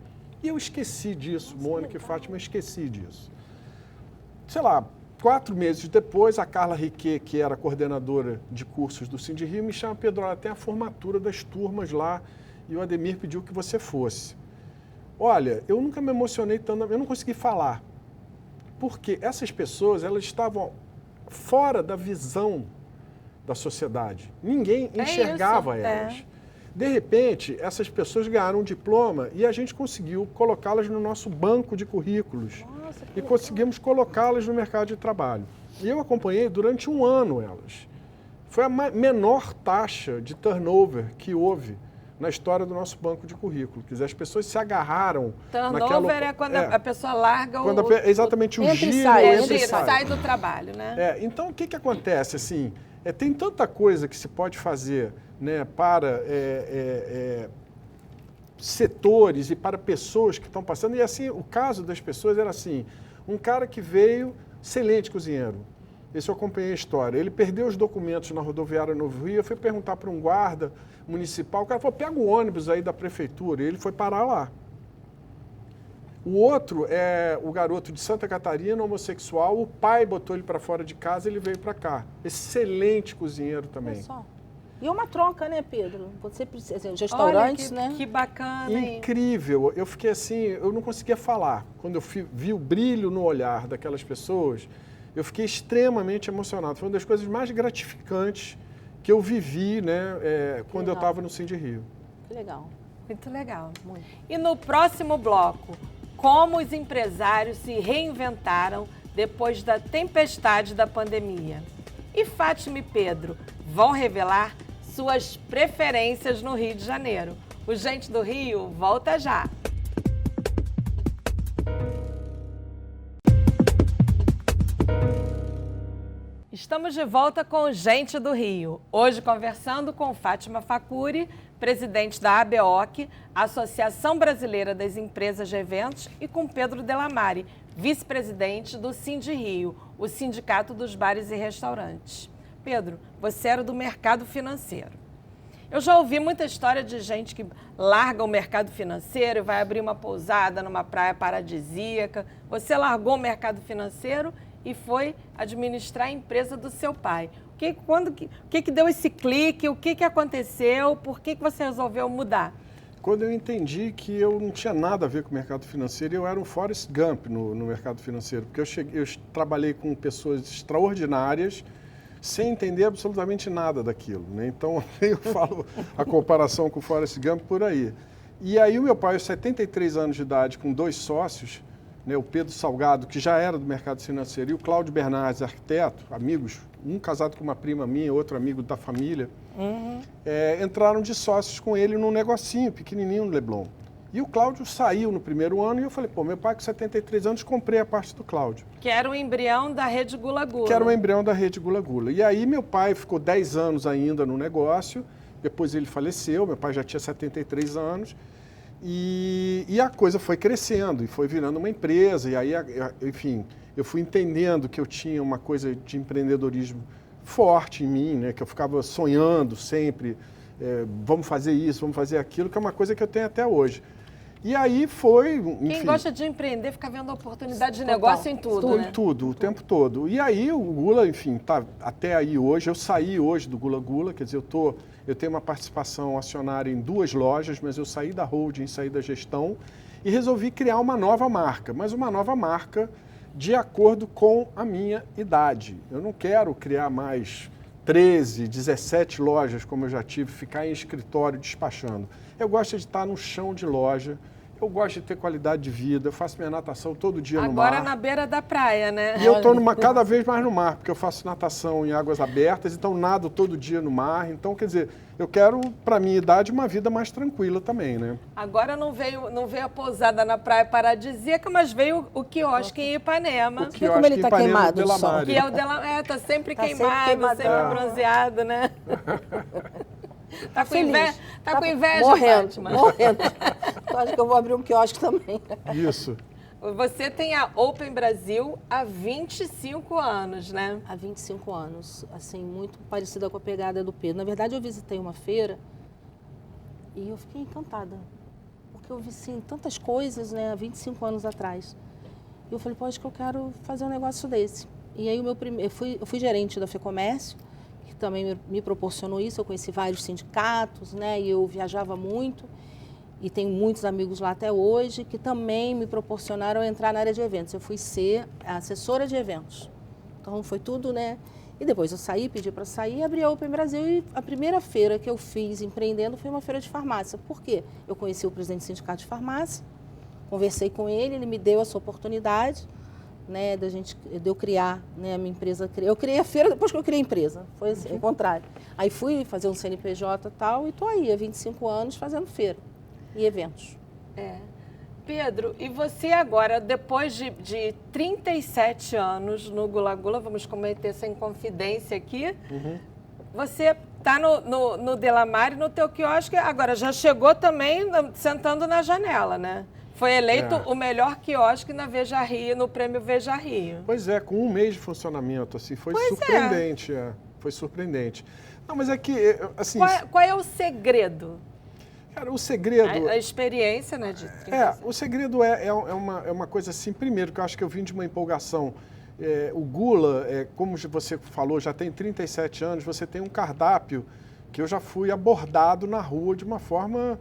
[SPEAKER 3] E eu esqueci disso, Mônica e Fátima, eu esqueci disso. Sei lá, 4 meses depois, a Carla Riquet, que era coordenadora de cursos do Cindy Rio, me chama, Pedro, olha, tem a formatura das turmas lá, e o Ademir pediu que você fosse. Olha, eu nunca me emocionei tanto, eu não consegui falar, porque essas pessoas, elas estavam fora da visão da sociedade. Ninguém enxergava elas. De repente, essas pessoas ganharam um diploma e a gente conseguiu colocá-las no nosso banco de currículos.
[SPEAKER 2] Nossa,
[SPEAKER 3] E conseguimos colocá-las no mercado de trabalho. E eu acompanhei durante 1 ano elas. Foi a menor taxa de turnover que houve na história do nosso banco de currículo. Quer dizer, as pessoas se agarraram
[SPEAKER 1] Turnover é quando a pessoa larga
[SPEAKER 3] exatamente o
[SPEAKER 2] entra e
[SPEAKER 3] giro,
[SPEAKER 2] sai,
[SPEAKER 3] entra e
[SPEAKER 1] sai do trabalho, né?
[SPEAKER 3] Então, o que acontece? Assim, tem tanta coisa que se pode fazer, né, para setores e para pessoas que estão passando. E assim, o caso das pessoas era assim, um cara que veio, excelente cozinheiro. Esse eu acompanhei a história. Ele perdeu os documentos na rodoviária Novo Rio, eu fui perguntar para um guarda municipal, o cara falou, pega o ônibus aí da prefeitura, e ele foi parar lá. O outro é o garoto de Santa Catarina, homossexual, o pai botou ele para fora de casa e ele veio para cá. Excelente cozinheiro também.
[SPEAKER 2] Olha só. E é uma troca, né, Pedro? Você precisa, assim, os restaurantes, né?
[SPEAKER 1] Que bacana, hein?
[SPEAKER 3] Incrível. Eu fiquei assim, eu não conseguia falar. Quando eu vi o brilho no olhar daquelas pessoas, eu fiquei extremamente emocionado. Foi uma das coisas mais gratificantes que eu vivi, né, quando eu estava no Cindy Rio.
[SPEAKER 2] Que legal.
[SPEAKER 1] Muito legal.
[SPEAKER 2] Muito.
[SPEAKER 1] E no próximo bloco, como os empresários se reinventaram depois da tempestade da pandemia. E Fátima e Pedro vão revelar suas preferências no Rio de Janeiro. O Gente do Rio volta já. Estamos de volta com o Gente do Rio. Hoje conversando com Fátima Facuri, presidente da ABEOC, Associação Brasileira das Empresas de Eventos, e com Pedro Delamare, vice-presidente do Cindy Rio, o Sindicato dos Bares e Restaurantes. Pedro, você era do mercado financeiro. Eu já ouvi muita história de gente que larga o mercado financeiro e vai abrir uma pousada numa praia paradisíaca. Você largou o mercado financeiro e foi administrar a empresa do seu pai. O que deu esse clique? O que aconteceu? Por que você resolveu mudar?
[SPEAKER 3] Quando eu entendi que eu não tinha nada a ver com o mercado financeiro, eu era um Forrest Gump no mercado financeiro, porque eu trabalhei com pessoas extraordinárias sem entender absolutamente nada daquilo, né? Então, eu falo a comparação com o Forrest Gump por aí. E aí o meu pai, aos 73 anos de idade, com 2 sócios, né, o Pedro Salgado, que já era do mercado financeiro, e o Cláudio Bernardes, arquiteto, amigos, um casado com uma prima minha, outro amigo da família, entraram de sócios com ele num negocinho pequenininho no Leblon. E o Cláudio saiu no primeiro ano e eu falei, pô, meu pai com 73 anos, comprei a parte do Cláudio.
[SPEAKER 1] Que era o embrião da Rede Gula Gula.
[SPEAKER 3] Que era o embrião da Rede Gula Gula. E aí meu pai ficou 10 anos ainda no negócio, depois ele faleceu, meu pai já tinha 73 anos, e a coisa foi crescendo e foi virando uma empresa, e aí, enfim, eu fui entendendo que eu tinha uma coisa de empreendedorismo forte em mim, né? Que eu ficava sonhando sempre, vamos fazer isso, vamos fazer aquilo, que é uma coisa que eu tenho até hoje. E aí foi, enfim...
[SPEAKER 1] Quem gosta de empreender fica vendo oportunidade de
[SPEAKER 2] Total.
[SPEAKER 1] negócio em tudo, né?
[SPEAKER 3] Tudo, o tempo todo. E aí o Gula, enfim, tá até aí hoje. Eu saí hoje do Gula Gula, quer dizer, eu tenho uma participação acionária em 2 lojas, mas eu saí da holding, saí da gestão e resolvi criar uma nova marca, mas uma nova marca de acordo com a minha idade. Eu não quero criar mais 13, 17 lojas, como eu já tive, ficar em escritório despachando. Eu gosto de estar no chão de loja, eu gosto de ter qualidade de vida, eu faço minha natação todo dia no mar.
[SPEAKER 1] Agora na beira da praia, né?
[SPEAKER 3] E eu estou cada vez mais no mar, porque eu faço natação em águas abertas, então nado todo dia no mar. Então, quer dizer, eu quero, para minha idade, uma vida mais tranquila também, né?
[SPEAKER 1] Agora não veio a pousada na praia paradisíaca, mas veio o quiosque em Ipanema.
[SPEAKER 2] Vê como ele tá queimado do sol.
[SPEAKER 3] Delamare.
[SPEAKER 1] Que é o dela, tá sempre
[SPEAKER 2] Tá sempre
[SPEAKER 1] queimado, sempre
[SPEAKER 2] queimadão.
[SPEAKER 1] bronzeado, né? Tá com
[SPEAKER 2] Feliz.
[SPEAKER 1] inveja, tá com inveja,
[SPEAKER 2] morrendo,
[SPEAKER 1] Fátima?
[SPEAKER 2] morrendo. Eu acho que eu vou abrir um quiosque também.
[SPEAKER 3] Isso.
[SPEAKER 1] Você tem a Open Brasil há 25 anos, né?
[SPEAKER 2] Há 25 anos, assim, muito parecida com a pegada do Pedro. Na verdade, eu visitei uma feira e eu fiquei encantada, porque eu vi, assim, tantas coisas, né, há 25 anos atrás. E eu falei, pô, acho que eu quero fazer um negócio desse. E aí, eu fui gerente da FEComércio, que também me proporcionou isso. Eu conheci vários sindicatos, né, e eu viajava muito. E tenho muitos amigos lá até hoje que também me proporcionaram entrar na área de eventos. Eu fui ser assessora de eventos. Então, foi tudo, né? E depois eu saí, pedi para sair, abri a Open Brasil. E a primeira feira que eu fiz empreendendo foi uma feira de farmácia. Por quê? Eu conheci o presidente do sindicato de farmácia, conversei com ele, ele me deu essa oportunidade, né, de eu criar, né, a minha empresa. Eu criei a feira depois que eu criei a empresa. Foi assim, o contrário. Aí fui fazer um CNPJ e tal, e estou aí há 25 anos fazendo feira e eventos.
[SPEAKER 1] Pedro, e você agora, depois de 37 anos no Gula Gula, vamos cometer essa inconfidência aqui, você está no Delamare, no teu quiosque, agora já chegou também sentando na janela, né? Foi eleito o melhor quiosque na Veja Rio, no prêmio Veja Rio.
[SPEAKER 3] Pois é, com 1 mês de funcionamento, assim, foi surpreendente. Foi surpreendente. Não, mas é que, assim...
[SPEAKER 1] Qual é o segredo?
[SPEAKER 3] Cara, o segredo...
[SPEAKER 1] A experiência, né? De 37.
[SPEAKER 3] O segredo é uma coisa assim, primeiro, que eu acho que eu vim de uma empolgação. O Gula, como você falou, já tem 37 anos, você tem um cardápio que eu já fui abordado na rua de uma forma,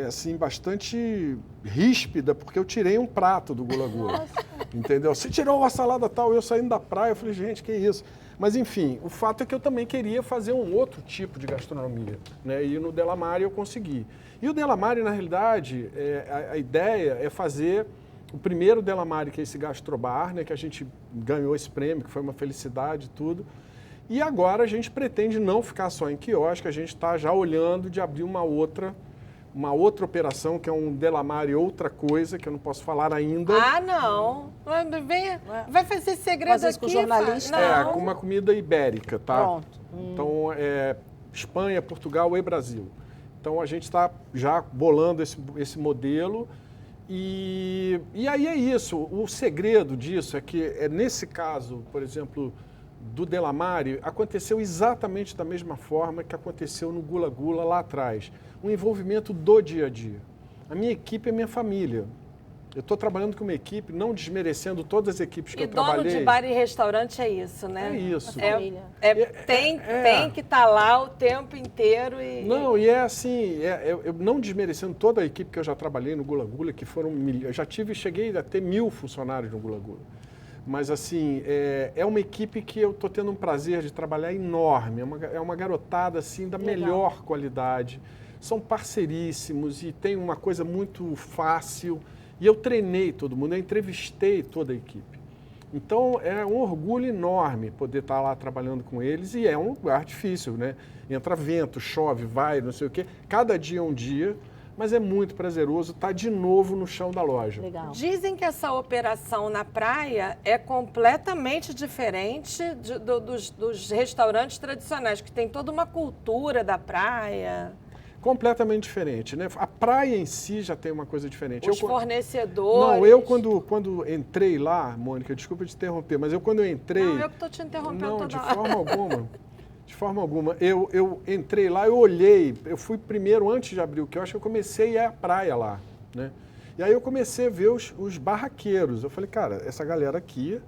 [SPEAKER 3] assim, bastante ríspida, porque eu tirei um prato do Gula Gula. Entendeu? Você tirou uma salada tal, eu saindo da praia, eu falei, gente, que isso? Mas, enfim, o fato é que eu também queria fazer um outro tipo de gastronomia, né? E no Delamare eu consegui. E o Delamare, na realidade, a ideia é fazer o primeiro Delamare, que é esse gastrobar, né? Que a gente ganhou esse prêmio, que foi uma felicidade e tudo. E agora a gente pretende não ficar só em quiosque, a gente está já olhando de abrir uma outra operação, que é um Delamare outra coisa, que eu não posso falar ainda.
[SPEAKER 1] Ah, não. Vai fazer segredo
[SPEAKER 2] Fazer isso
[SPEAKER 1] aqui,
[SPEAKER 2] com jornalista?
[SPEAKER 1] Não.
[SPEAKER 3] Com uma comida ibérica, tá?
[SPEAKER 2] Pronto.
[SPEAKER 3] Então, Espanha, Portugal e Brasil. Então, a gente está já bolando esse modelo. E aí é isso. O segredo disso é que, nesse caso, por exemplo, do Delamare, aconteceu exatamente da mesma forma que aconteceu no Gula Gula lá atrás. Um envolvimento do dia a dia. A minha equipe é minha família. Eu estou trabalhando com uma equipe, não desmerecendo todas as equipes que eu trabalhei.
[SPEAKER 1] E dono de bar e restaurante é isso, né?
[SPEAKER 3] É isso.
[SPEAKER 1] Tem que estar lá o tempo inteiro.
[SPEAKER 3] Não, e é assim, eu não desmerecendo toda a equipe que eu já trabalhei no Gula Gula, que foram eu já cheguei a ter 1000 funcionários no Gula Gula. Mas, assim, é uma equipe que eu estou tendo um prazer de trabalhar enorme. É uma garotada, assim, da melhor qualidade. São parceiríssimos e tem uma coisa muito fácil. E eu treinei todo mundo, eu entrevistei toda a equipe. Então, é um orgulho enorme poder estar lá trabalhando com eles. E é um lugar difícil, né? Entra vento, chove, vai, não sei o quê. Cada dia é um dia. Mas é muito prazeroso estar de novo no chão da loja.
[SPEAKER 2] Legal.
[SPEAKER 1] Dizem que essa operação na praia é completamente diferente dos restaurantes tradicionais, que tem toda uma cultura da praia.
[SPEAKER 3] Completamente diferente, né? A praia em si já tem uma coisa diferente.
[SPEAKER 1] Os fornecedores...
[SPEAKER 3] Não, eu quando entrei lá, Mônica, desculpa te interromper, mas quando eu entrei...
[SPEAKER 1] Não, eu que estou te interrompendo
[SPEAKER 3] não,
[SPEAKER 1] toda
[SPEAKER 3] de
[SPEAKER 1] hora.
[SPEAKER 3] forma alguma. De forma alguma. Eu entrei lá, eu olhei, eu fui primeiro, antes de abrir o quiosque, eu comecei a ir à praia lá, né? E aí eu comecei a ver os barraqueiros. Eu falei, cara, essa galera aqui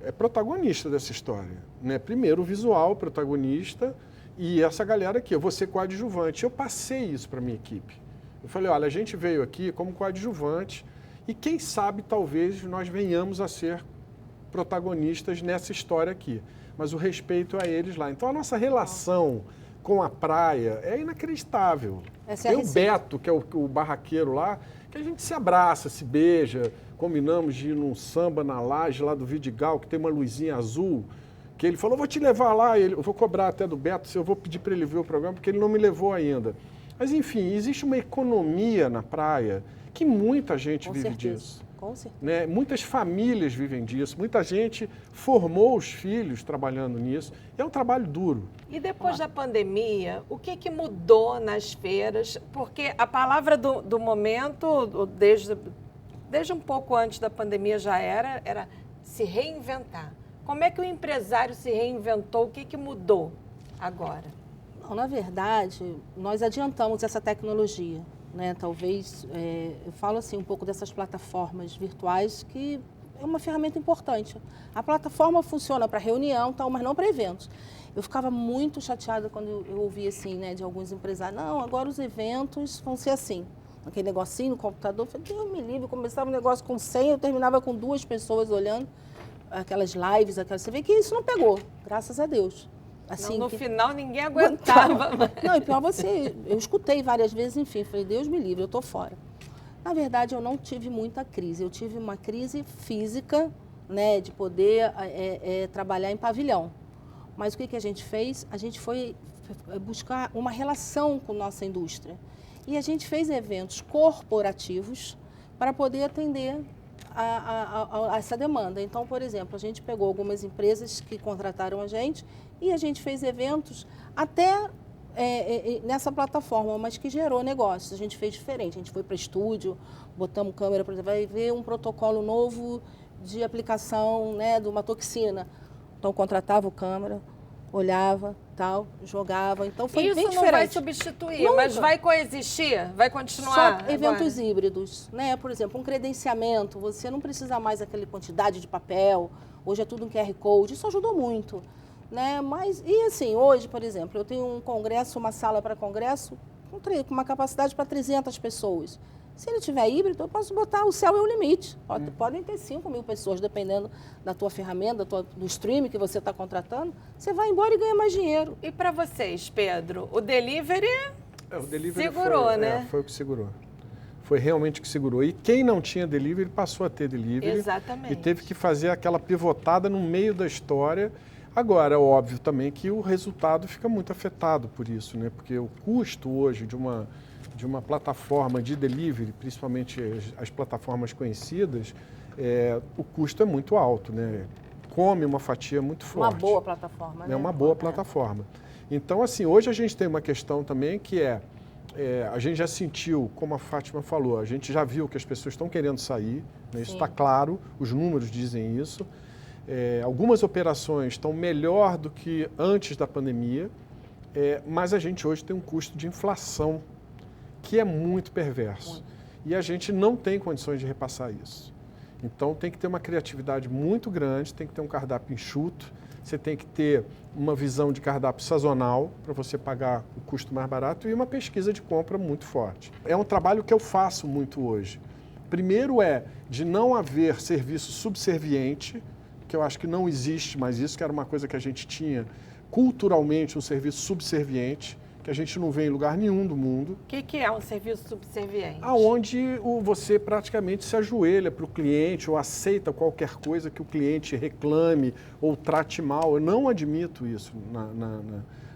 [SPEAKER 3] é protagonista dessa história, né? Primeiro o visual, protagonista... E essa galera aqui, eu vou ser coadjuvante. Eu passei isso para a minha equipe. Eu falei, olha, a gente veio aqui como coadjuvante e quem sabe talvez nós venhamos a ser protagonistas nessa história aqui. Mas o respeito a eles lá. Então a nossa relação com a praia é inacreditável. Tem o Beto, que é o barraqueiro lá, que a gente se abraça, se beija, combinamos de ir num samba na laje lá do Vidigal, que tem uma luzinha azul, que ele falou, vou te levar lá, eu vou cobrar até do Beto, se eu vou pedir para ele ver o programa, porque ele não me levou ainda. Mas, enfim, existe uma economia na praia que muita gente vive disso.
[SPEAKER 2] Com certeza.
[SPEAKER 3] Né? Muitas famílias vivem disso, muita gente formou os filhos trabalhando nisso. É um trabalho duro.
[SPEAKER 1] E depois da pandemia, o que mudou nas feiras? Porque a palavra do momento, desde um pouco antes da pandemia já era se reinventar. Como é que o empresário se reinventou? O que mudou agora?
[SPEAKER 2] Não, na verdade, nós adiantamos essa tecnologia, né? Talvez, eu falo assim um pouco dessas plataformas virtuais, que é uma ferramenta importante. A plataforma funciona para reunião, tal, mas não para eventos. Eu ficava muito chateada quando eu ouvia assim, né, de alguns empresários, não, agora os eventos vão ser assim. Aquele negocinho no computador, eu falei, Deus me livre, eu começava um negócio com 100, eu terminava com 2 pessoas olhando. Aquelas lives, você vê que isso não pegou, graças a Deus. Assim,
[SPEAKER 1] no final ninguém aguentava.
[SPEAKER 2] Não, e pior eu escutei várias vezes, enfim, falei, Deus me livre, eu estou fora. Na verdade, eu não tive muita crise, eu tive uma crise física, né, de poder trabalhar em pavilhão. Mas o que a gente fez? A gente foi buscar uma relação com nossa indústria. E a gente fez eventos corporativos para poder atender a essa demanda. Então, por exemplo, a gente pegou algumas empresas que contrataram a gente e a gente fez eventos até nessa plataforma, mas que gerou negócios. A gente fez diferente, a gente foi para estúdio, botamos câmera, por exemplo, vai ver um protocolo novo de aplicação, né, de uma toxina. Então, contratava o câmera, olhava, tal, jogava. Então, foi bem diferente.
[SPEAKER 1] Isso não vai substituir, nunca. Mas vai coexistir? Vai continuar?
[SPEAKER 2] Só eventos híbridos, né? Por exemplo, um credenciamento, você não precisa mais daquela quantidade de papel, hoje é tudo um QR Code, isso ajudou muito, né? Mas, e assim, hoje, por exemplo, eu tenho um congresso, uma sala para congresso, com uma capacidade para 300 pessoas. Se ele tiver híbrido, eu posso botar o céu é o limite. Podem ter 5.000 pessoas, dependendo da tua ferramenta, do streaming que você está contratando. Você vai embora e ganha mais dinheiro.
[SPEAKER 1] E para vocês, Pedro, o delivery
[SPEAKER 3] segurou,
[SPEAKER 1] foi, né?
[SPEAKER 3] Foi o que segurou. Foi realmente o que segurou. E quem não tinha delivery passou a ter delivery.
[SPEAKER 1] Exatamente.
[SPEAKER 3] E teve que fazer aquela pivotada no meio da história. Agora, é óbvio também que o resultado fica muito afetado por isso, né? Porque o custo hoje de uma plataforma de delivery, principalmente as plataformas conhecidas, o custo é muito alto, né? Come uma fatia muito forte.
[SPEAKER 2] Uma boa plataforma, né?
[SPEAKER 3] É uma boa plataforma. Então, assim, hoje a gente tem uma questão também que a gente já sentiu, como a Fátima falou, a gente já viu que as pessoas estão querendo sair, né? Isso está claro, os números dizem isso. Algumas operações estão melhor do que antes da pandemia, mas a gente hoje tem um custo de inflação que é muito perverso. E a gente não tem condições de repassar isso. Então tem que ter uma criatividade muito grande, tem que ter um cardápio enxuto, você tem que ter uma visão de cardápio sazonal para você pagar o custo mais barato e uma pesquisa de compra muito forte. É um trabalho que eu faço muito hoje. Primeiro de não haver serviço subserviente, que eu acho que não existe mais isso, que era uma coisa que a gente tinha culturalmente, um serviço subserviente, que a gente não vê em lugar nenhum do mundo.
[SPEAKER 1] O que é um serviço subserviente?
[SPEAKER 3] Onde você praticamente se ajoelha para o cliente ou aceita qualquer coisa que o cliente reclame ou trate mal. Eu não admito isso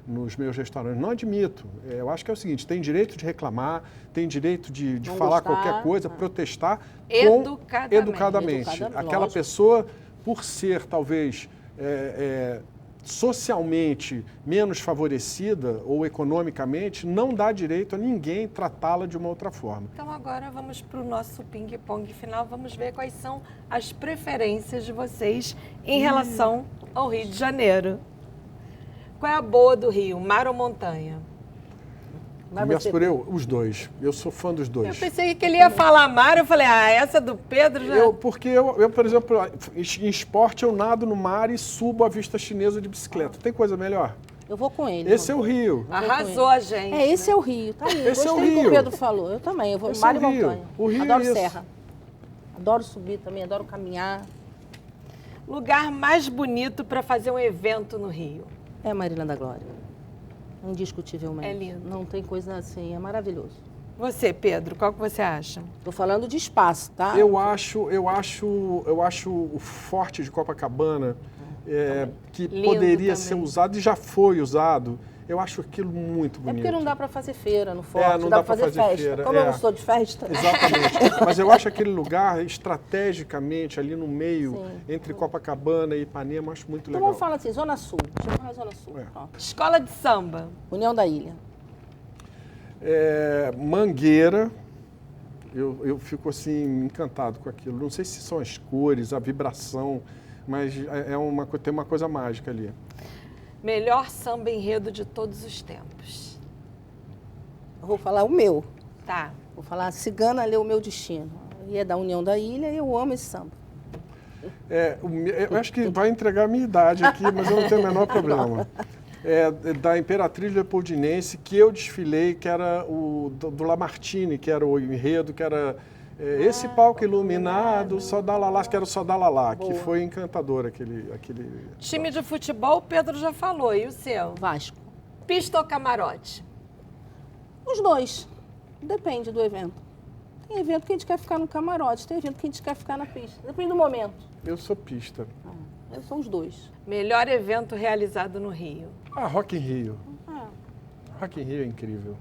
[SPEAKER 3] nos meus restaurantes, não admito. Eu acho que é o seguinte, tem direito de reclamar, tem direito de falar qualquer coisa, protestar
[SPEAKER 1] educadamente.
[SPEAKER 3] Educadamente. Aquela pessoa, por ser talvez socialmente menos favorecida ou economicamente, não dá direito a ninguém tratá-la de uma outra forma.
[SPEAKER 1] Então agora vamos para o nosso ping-pong final, vamos ver quais são as preferências de vocês em relação ao Rio de Janeiro. Qual é a boa do Rio, mar ou montanha?
[SPEAKER 3] Começo por eu, os dois. Eu sou fã dos dois.
[SPEAKER 1] Eu pensei que ele ia falar mar, eu falei, essa do Pedro já...
[SPEAKER 3] Porque eu, por exemplo, em esporte eu nado no mar e subo a vista chinesa de bicicleta. Tem coisa melhor?
[SPEAKER 2] Eu vou com ele.
[SPEAKER 3] Esse é o Rio.
[SPEAKER 1] Arrasou a gente.
[SPEAKER 2] Esse é o Rio, tá aí.
[SPEAKER 3] Esse é o
[SPEAKER 2] Gostei do que
[SPEAKER 3] Rio.
[SPEAKER 2] o Pedro falou. Eu também, eu vou
[SPEAKER 3] Esse
[SPEAKER 2] mar
[SPEAKER 3] é
[SPEAKER 2] e
[SPEAKER 3] o Rio.
[SPEAKER 2] montanha.
[SPEAKER 3] O Rio
[SPEAKER 2] Adoro
[SPEAKER 3] é isso.
[SPEAKER 2] serra. Adoro subir também, adoro caminhar.
[SPEAKER 1] Lugar mais bonito para fazer um evento no Rio?
[SPEAKER 2] É Marina da Glória. Indiscutivelmente.
[SPEAKER 1] É lindo.
[SPEAKER 2] Não tem coisa assim, é maravilhoso.
[SPEAKER 1] Você, Pedro, qual que você acha?
[SPEAKER 2] Tô falando de espaço, tá?
[SPEAKER 3] Eu acho o Forte de Copacabana que
[SPEAKER 1] Lindo
[SPEAKER 3] poderia
[SPEAKER 1] também.
[SPEAKER 3] ser usado e já foi usado. Eu acho aquilo muito
[SPEAKER 2] É
[SPEAKER 3] bonito.
[SPEAKER 2] porque não dá para fazer feira no Forte,
[SPEAKER 3] não
[SPEAKER 2] dá
[SPEAKER 3] dá
[SPEAKER 2] para
[SPEAKER 3] pra
[SPEAKER 2] fazer
[SPEAKER 3] fazer
[SPEAKER 2] festa.
[SPEAKER 3] feira,
[SPEAKER 2] Como eu não sou de festa.
[SPEAKER 3] Exatamente. Mas eu acho aquele lugar, estrategicamente, ali no meio,
[SPEAKER 2] Sim.
[SPEAKER 3] entre Copacabana e Ipanema, eu acho muito
[SPEAKER 2] Então
[SPEAKER 3] legal.
[SPEAKER 2] vamos falar assim, Zona Sul. Deixa eu falar Zona Sul.
[SPEAKER 3] É.
[SPEAKER 2] Pronto.
[SPEAKER 1] Escola de samba.
[SPEAKER 2] União da Ilha.
[SPEAKER 3] Mangueira, eu fico assim, encantado com aquilo. Não sei se são as cores, a vibração, mas tem uma coisa mágica ali.
[SPEAKER 1] Melhor samba enredo de todos os tempos.
[SPEAKER 2] Eu vou falar o meu.
[SPEAKER 1] Tá.
[SPEAKER 2] Vou falar Cigana Lê o Meu Destino. E é da União da Ilha e eu amo esse samba.
[SPEAKER 3] Eu acho que vai entregar a minha idade aqui, mas eu não tenho o menor problema. Da Imperatriz Leopoldinense, que eu desfilei, que era o do Lamartine, que era o enredo, que era esse palco iluminado, Sodalalá, que era o Sodalalá, que foi encantador aquele...
[SPEAKER 1] Time de futebol, o Pedro já falou. E o seu?
[SPEAKER 2] Vasco.
[SPEAKER 1] Pista ou camarote?
[SPEAKER 2] Os dois. Depende do evento. Tem evento que a gente quer ficar no camarote, tem evento que a gente quer ficar na pista. Depende do momento.
[SPEAKER 3] Eu sou pista.
[SPEAKER 2] São os dois.
[SPEAKER 1] Melhor evento realizado no Rio?
[SPEAKER 3] Rock in Rio.
[SPEAKER 2] Ah.
[SPEAKER 3] Rock in Rio é incrível.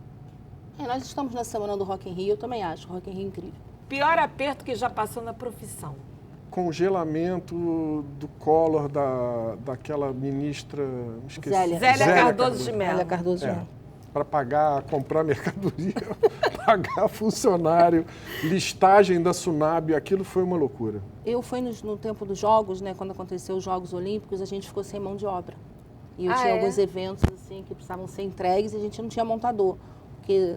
[SPEAKER 2] Nós estamos na semana do Rock in Rio, eu também acho o Rock in Rio incrível.
[SPEAKER 1] Pior aperto que já passou na profissão?
[SPEAKER 3] Congelamento do Collor daquela ministra... Esqueci.
[SPEAKER 2] Zélia
[SPEAKER 1] Cardoso de Mello.
[SPEAKER 2] Zélia Cardoso de Mello.
[SPEAKER 3] Para comprar mercadoria, pagar funcionário, listagem da Sunab, aquilo foi uma loucura.
[SPEAKER 2] Eu fui no tempo dos Jogos, né, quando aconteceu os Jogos Olímpicos, a gente ficou sem mão de obra. E eu tinha alguns eventos assim, que precisavam ser entregues e a gente não tinha montador. Porque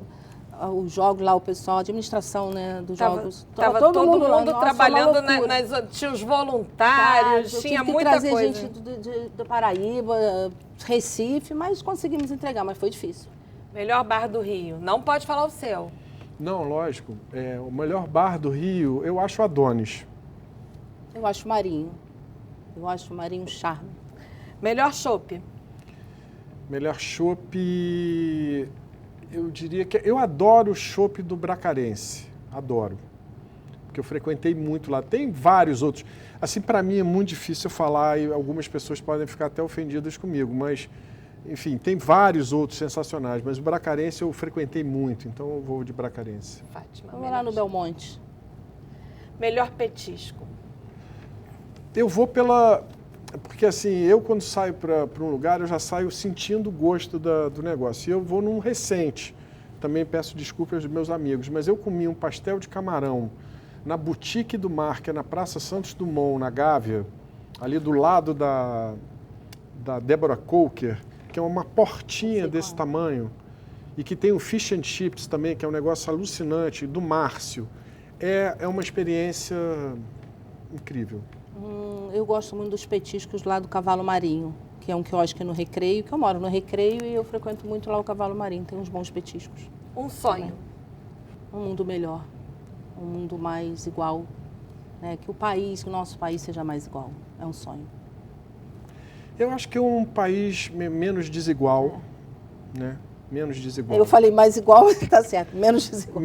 [SPEAKER 2] os jogos lá, o pessoal, a administração, né, dos jogos...
[SPEAKER 1] Tava todo mundo
[SPEAKER 2] lá, nossa,
[SPEAKER 1] trabalhando,
[SPEAKER 2] uma loucura.
[SPEAKER 1] tinha os voluntários,
[SPEAKER 2] Eu
[SPEAKER 1] tinha
[SPEAKER 2] tive que
[SPEAKER 1] muita
[SPEAKER 2] trazer
[SPEAKER 1] coisa.
[SPEAKER 2] gente do Paraíba, Recife, mas conseguimos entregar, mas foi difícil.
[SPEAKER 1] Melhor bar do Rio. Não pode falar o seu.
[SPEAKER 3] Não, lógico. O melhor bar do Rio, eu acho Adonis.
[SPEAKER 2] Eu acho Marinho. Eu acho o Marinho um charme.
[SPEAKER 1] Melhor chopp.
[SPEAKER 3] Melhor chopp, eu diria que... Eu adoro o chopp do Bracarense. Adoro. Porque eu frequentei muito lá. Tem vários outros. Assim, para mim é muito difícil eu falar e algumas pessoas podem ficar até ofendidas comigo, mas... Enfim, tem vários outros sensacionais, mas o Bracarense eu frequentei muito, então eu vou de Bracarense.
[SPEAKER 1] Fátima.
[SPEAKER 2] Vamos lá no Belmonte.
[SPEAKER 1] Melhor petisco.
[SPEAKER 3] Eu vou porque assim, eu quando saio para um lugar, eu já saio sentindo o gosto do negócio. E eu vou num recente, também peço desculpas aos meus amigos, mas eu comi um pastel de camarão na Boutique do Mar, que é na Praça Santos Dumont, na Gávea, ali do lado da Débora Coker, que é uma portinha desse tamanho, e que tem o Fish and Chips também, que é um negócio alucinante, do Márcio. É uma experiência incrível.
[SPEAKER 2] Eu gosto muito dos petiscos lá do Cavalo Marinho, que é um quiosque no Recreio, que eu moro no Recreio e eu frequento muito lá o Cavalo Marinho, tem uns bons petiscos.
[SPEAKER 1] Um sonho.
[SPEAKER 2] Um mundo melhor, um mundo mais igual, né? Que o nosso país seja mais igual, é um sonho.
[SPEAKER 3] Eu acho que é um país menos desigual, né? Menos desigual.
[SPEAKER 2] Eu falei mais igual, tá certo, menos desigual.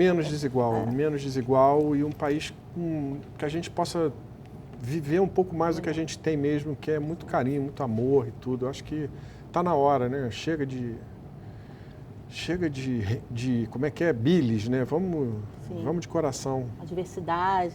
[SPEAKER 3] Menos desigual e um país que a gente possa viver um pouco mais do que a gente tem mesmo, que é muito carinho, muito amor e tudo. Eu acho que está na hora, né? Chega de como é que é? Bilis, né? Vamos de coração.
[SPEAKER 2] A diversidade,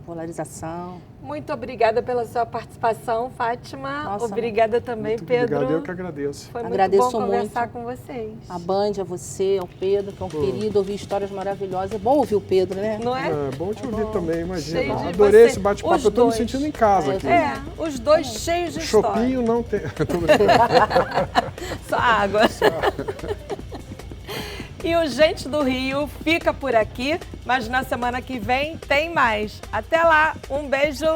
[SPEAKER 2] polarização.
[SPEAKER 1] Muito obrigada pela sua participação, Fátima.
[SPEAKER 2] Nossa,
[SPEAKER 1] obrigada também,
[SPEAKER 3] Muito
[SPEAKER 1] Pedro.
[SPEAKER 3] obrigado, eu que agradeço.
[SPEAKER 1] Foi
[SPEAKER 2] Agradeço
[SPEAKER 1] muito bom conversar
[SPEAKER 2] muito.
[SPEAKER 1] com vocês.
[SPEAKER 2] A Band, a você, ao Pedro, que é um querido, ouvir histórias maravilhosas. É bom ouvir o Pedro, né?
[SPEAKER 1] Não é?
[SPEAKER 3] É bom te ouvir também, imagina.
[SPEAKER 1] Cheio de
[SPEAKER 3] Adorei
[SPEAKER 1] você-
[SPEAKER 3] esse bate-papo,
[SPEAKER 1] os
[SPEAKER 3] eu estou me
[SPEAKER 1] dois.
[SPEAKER 3] sentindo em casa aqui.
[SPEAKER 1] É, os dois cheios de história.
[SPEAKER 3] Chopinho não tem. Tô brincando.
[SPEAKER 1] Só água. E o Gente do Rio fica por aqui, mas na semana que vem tem mais. Até lá, um beijo.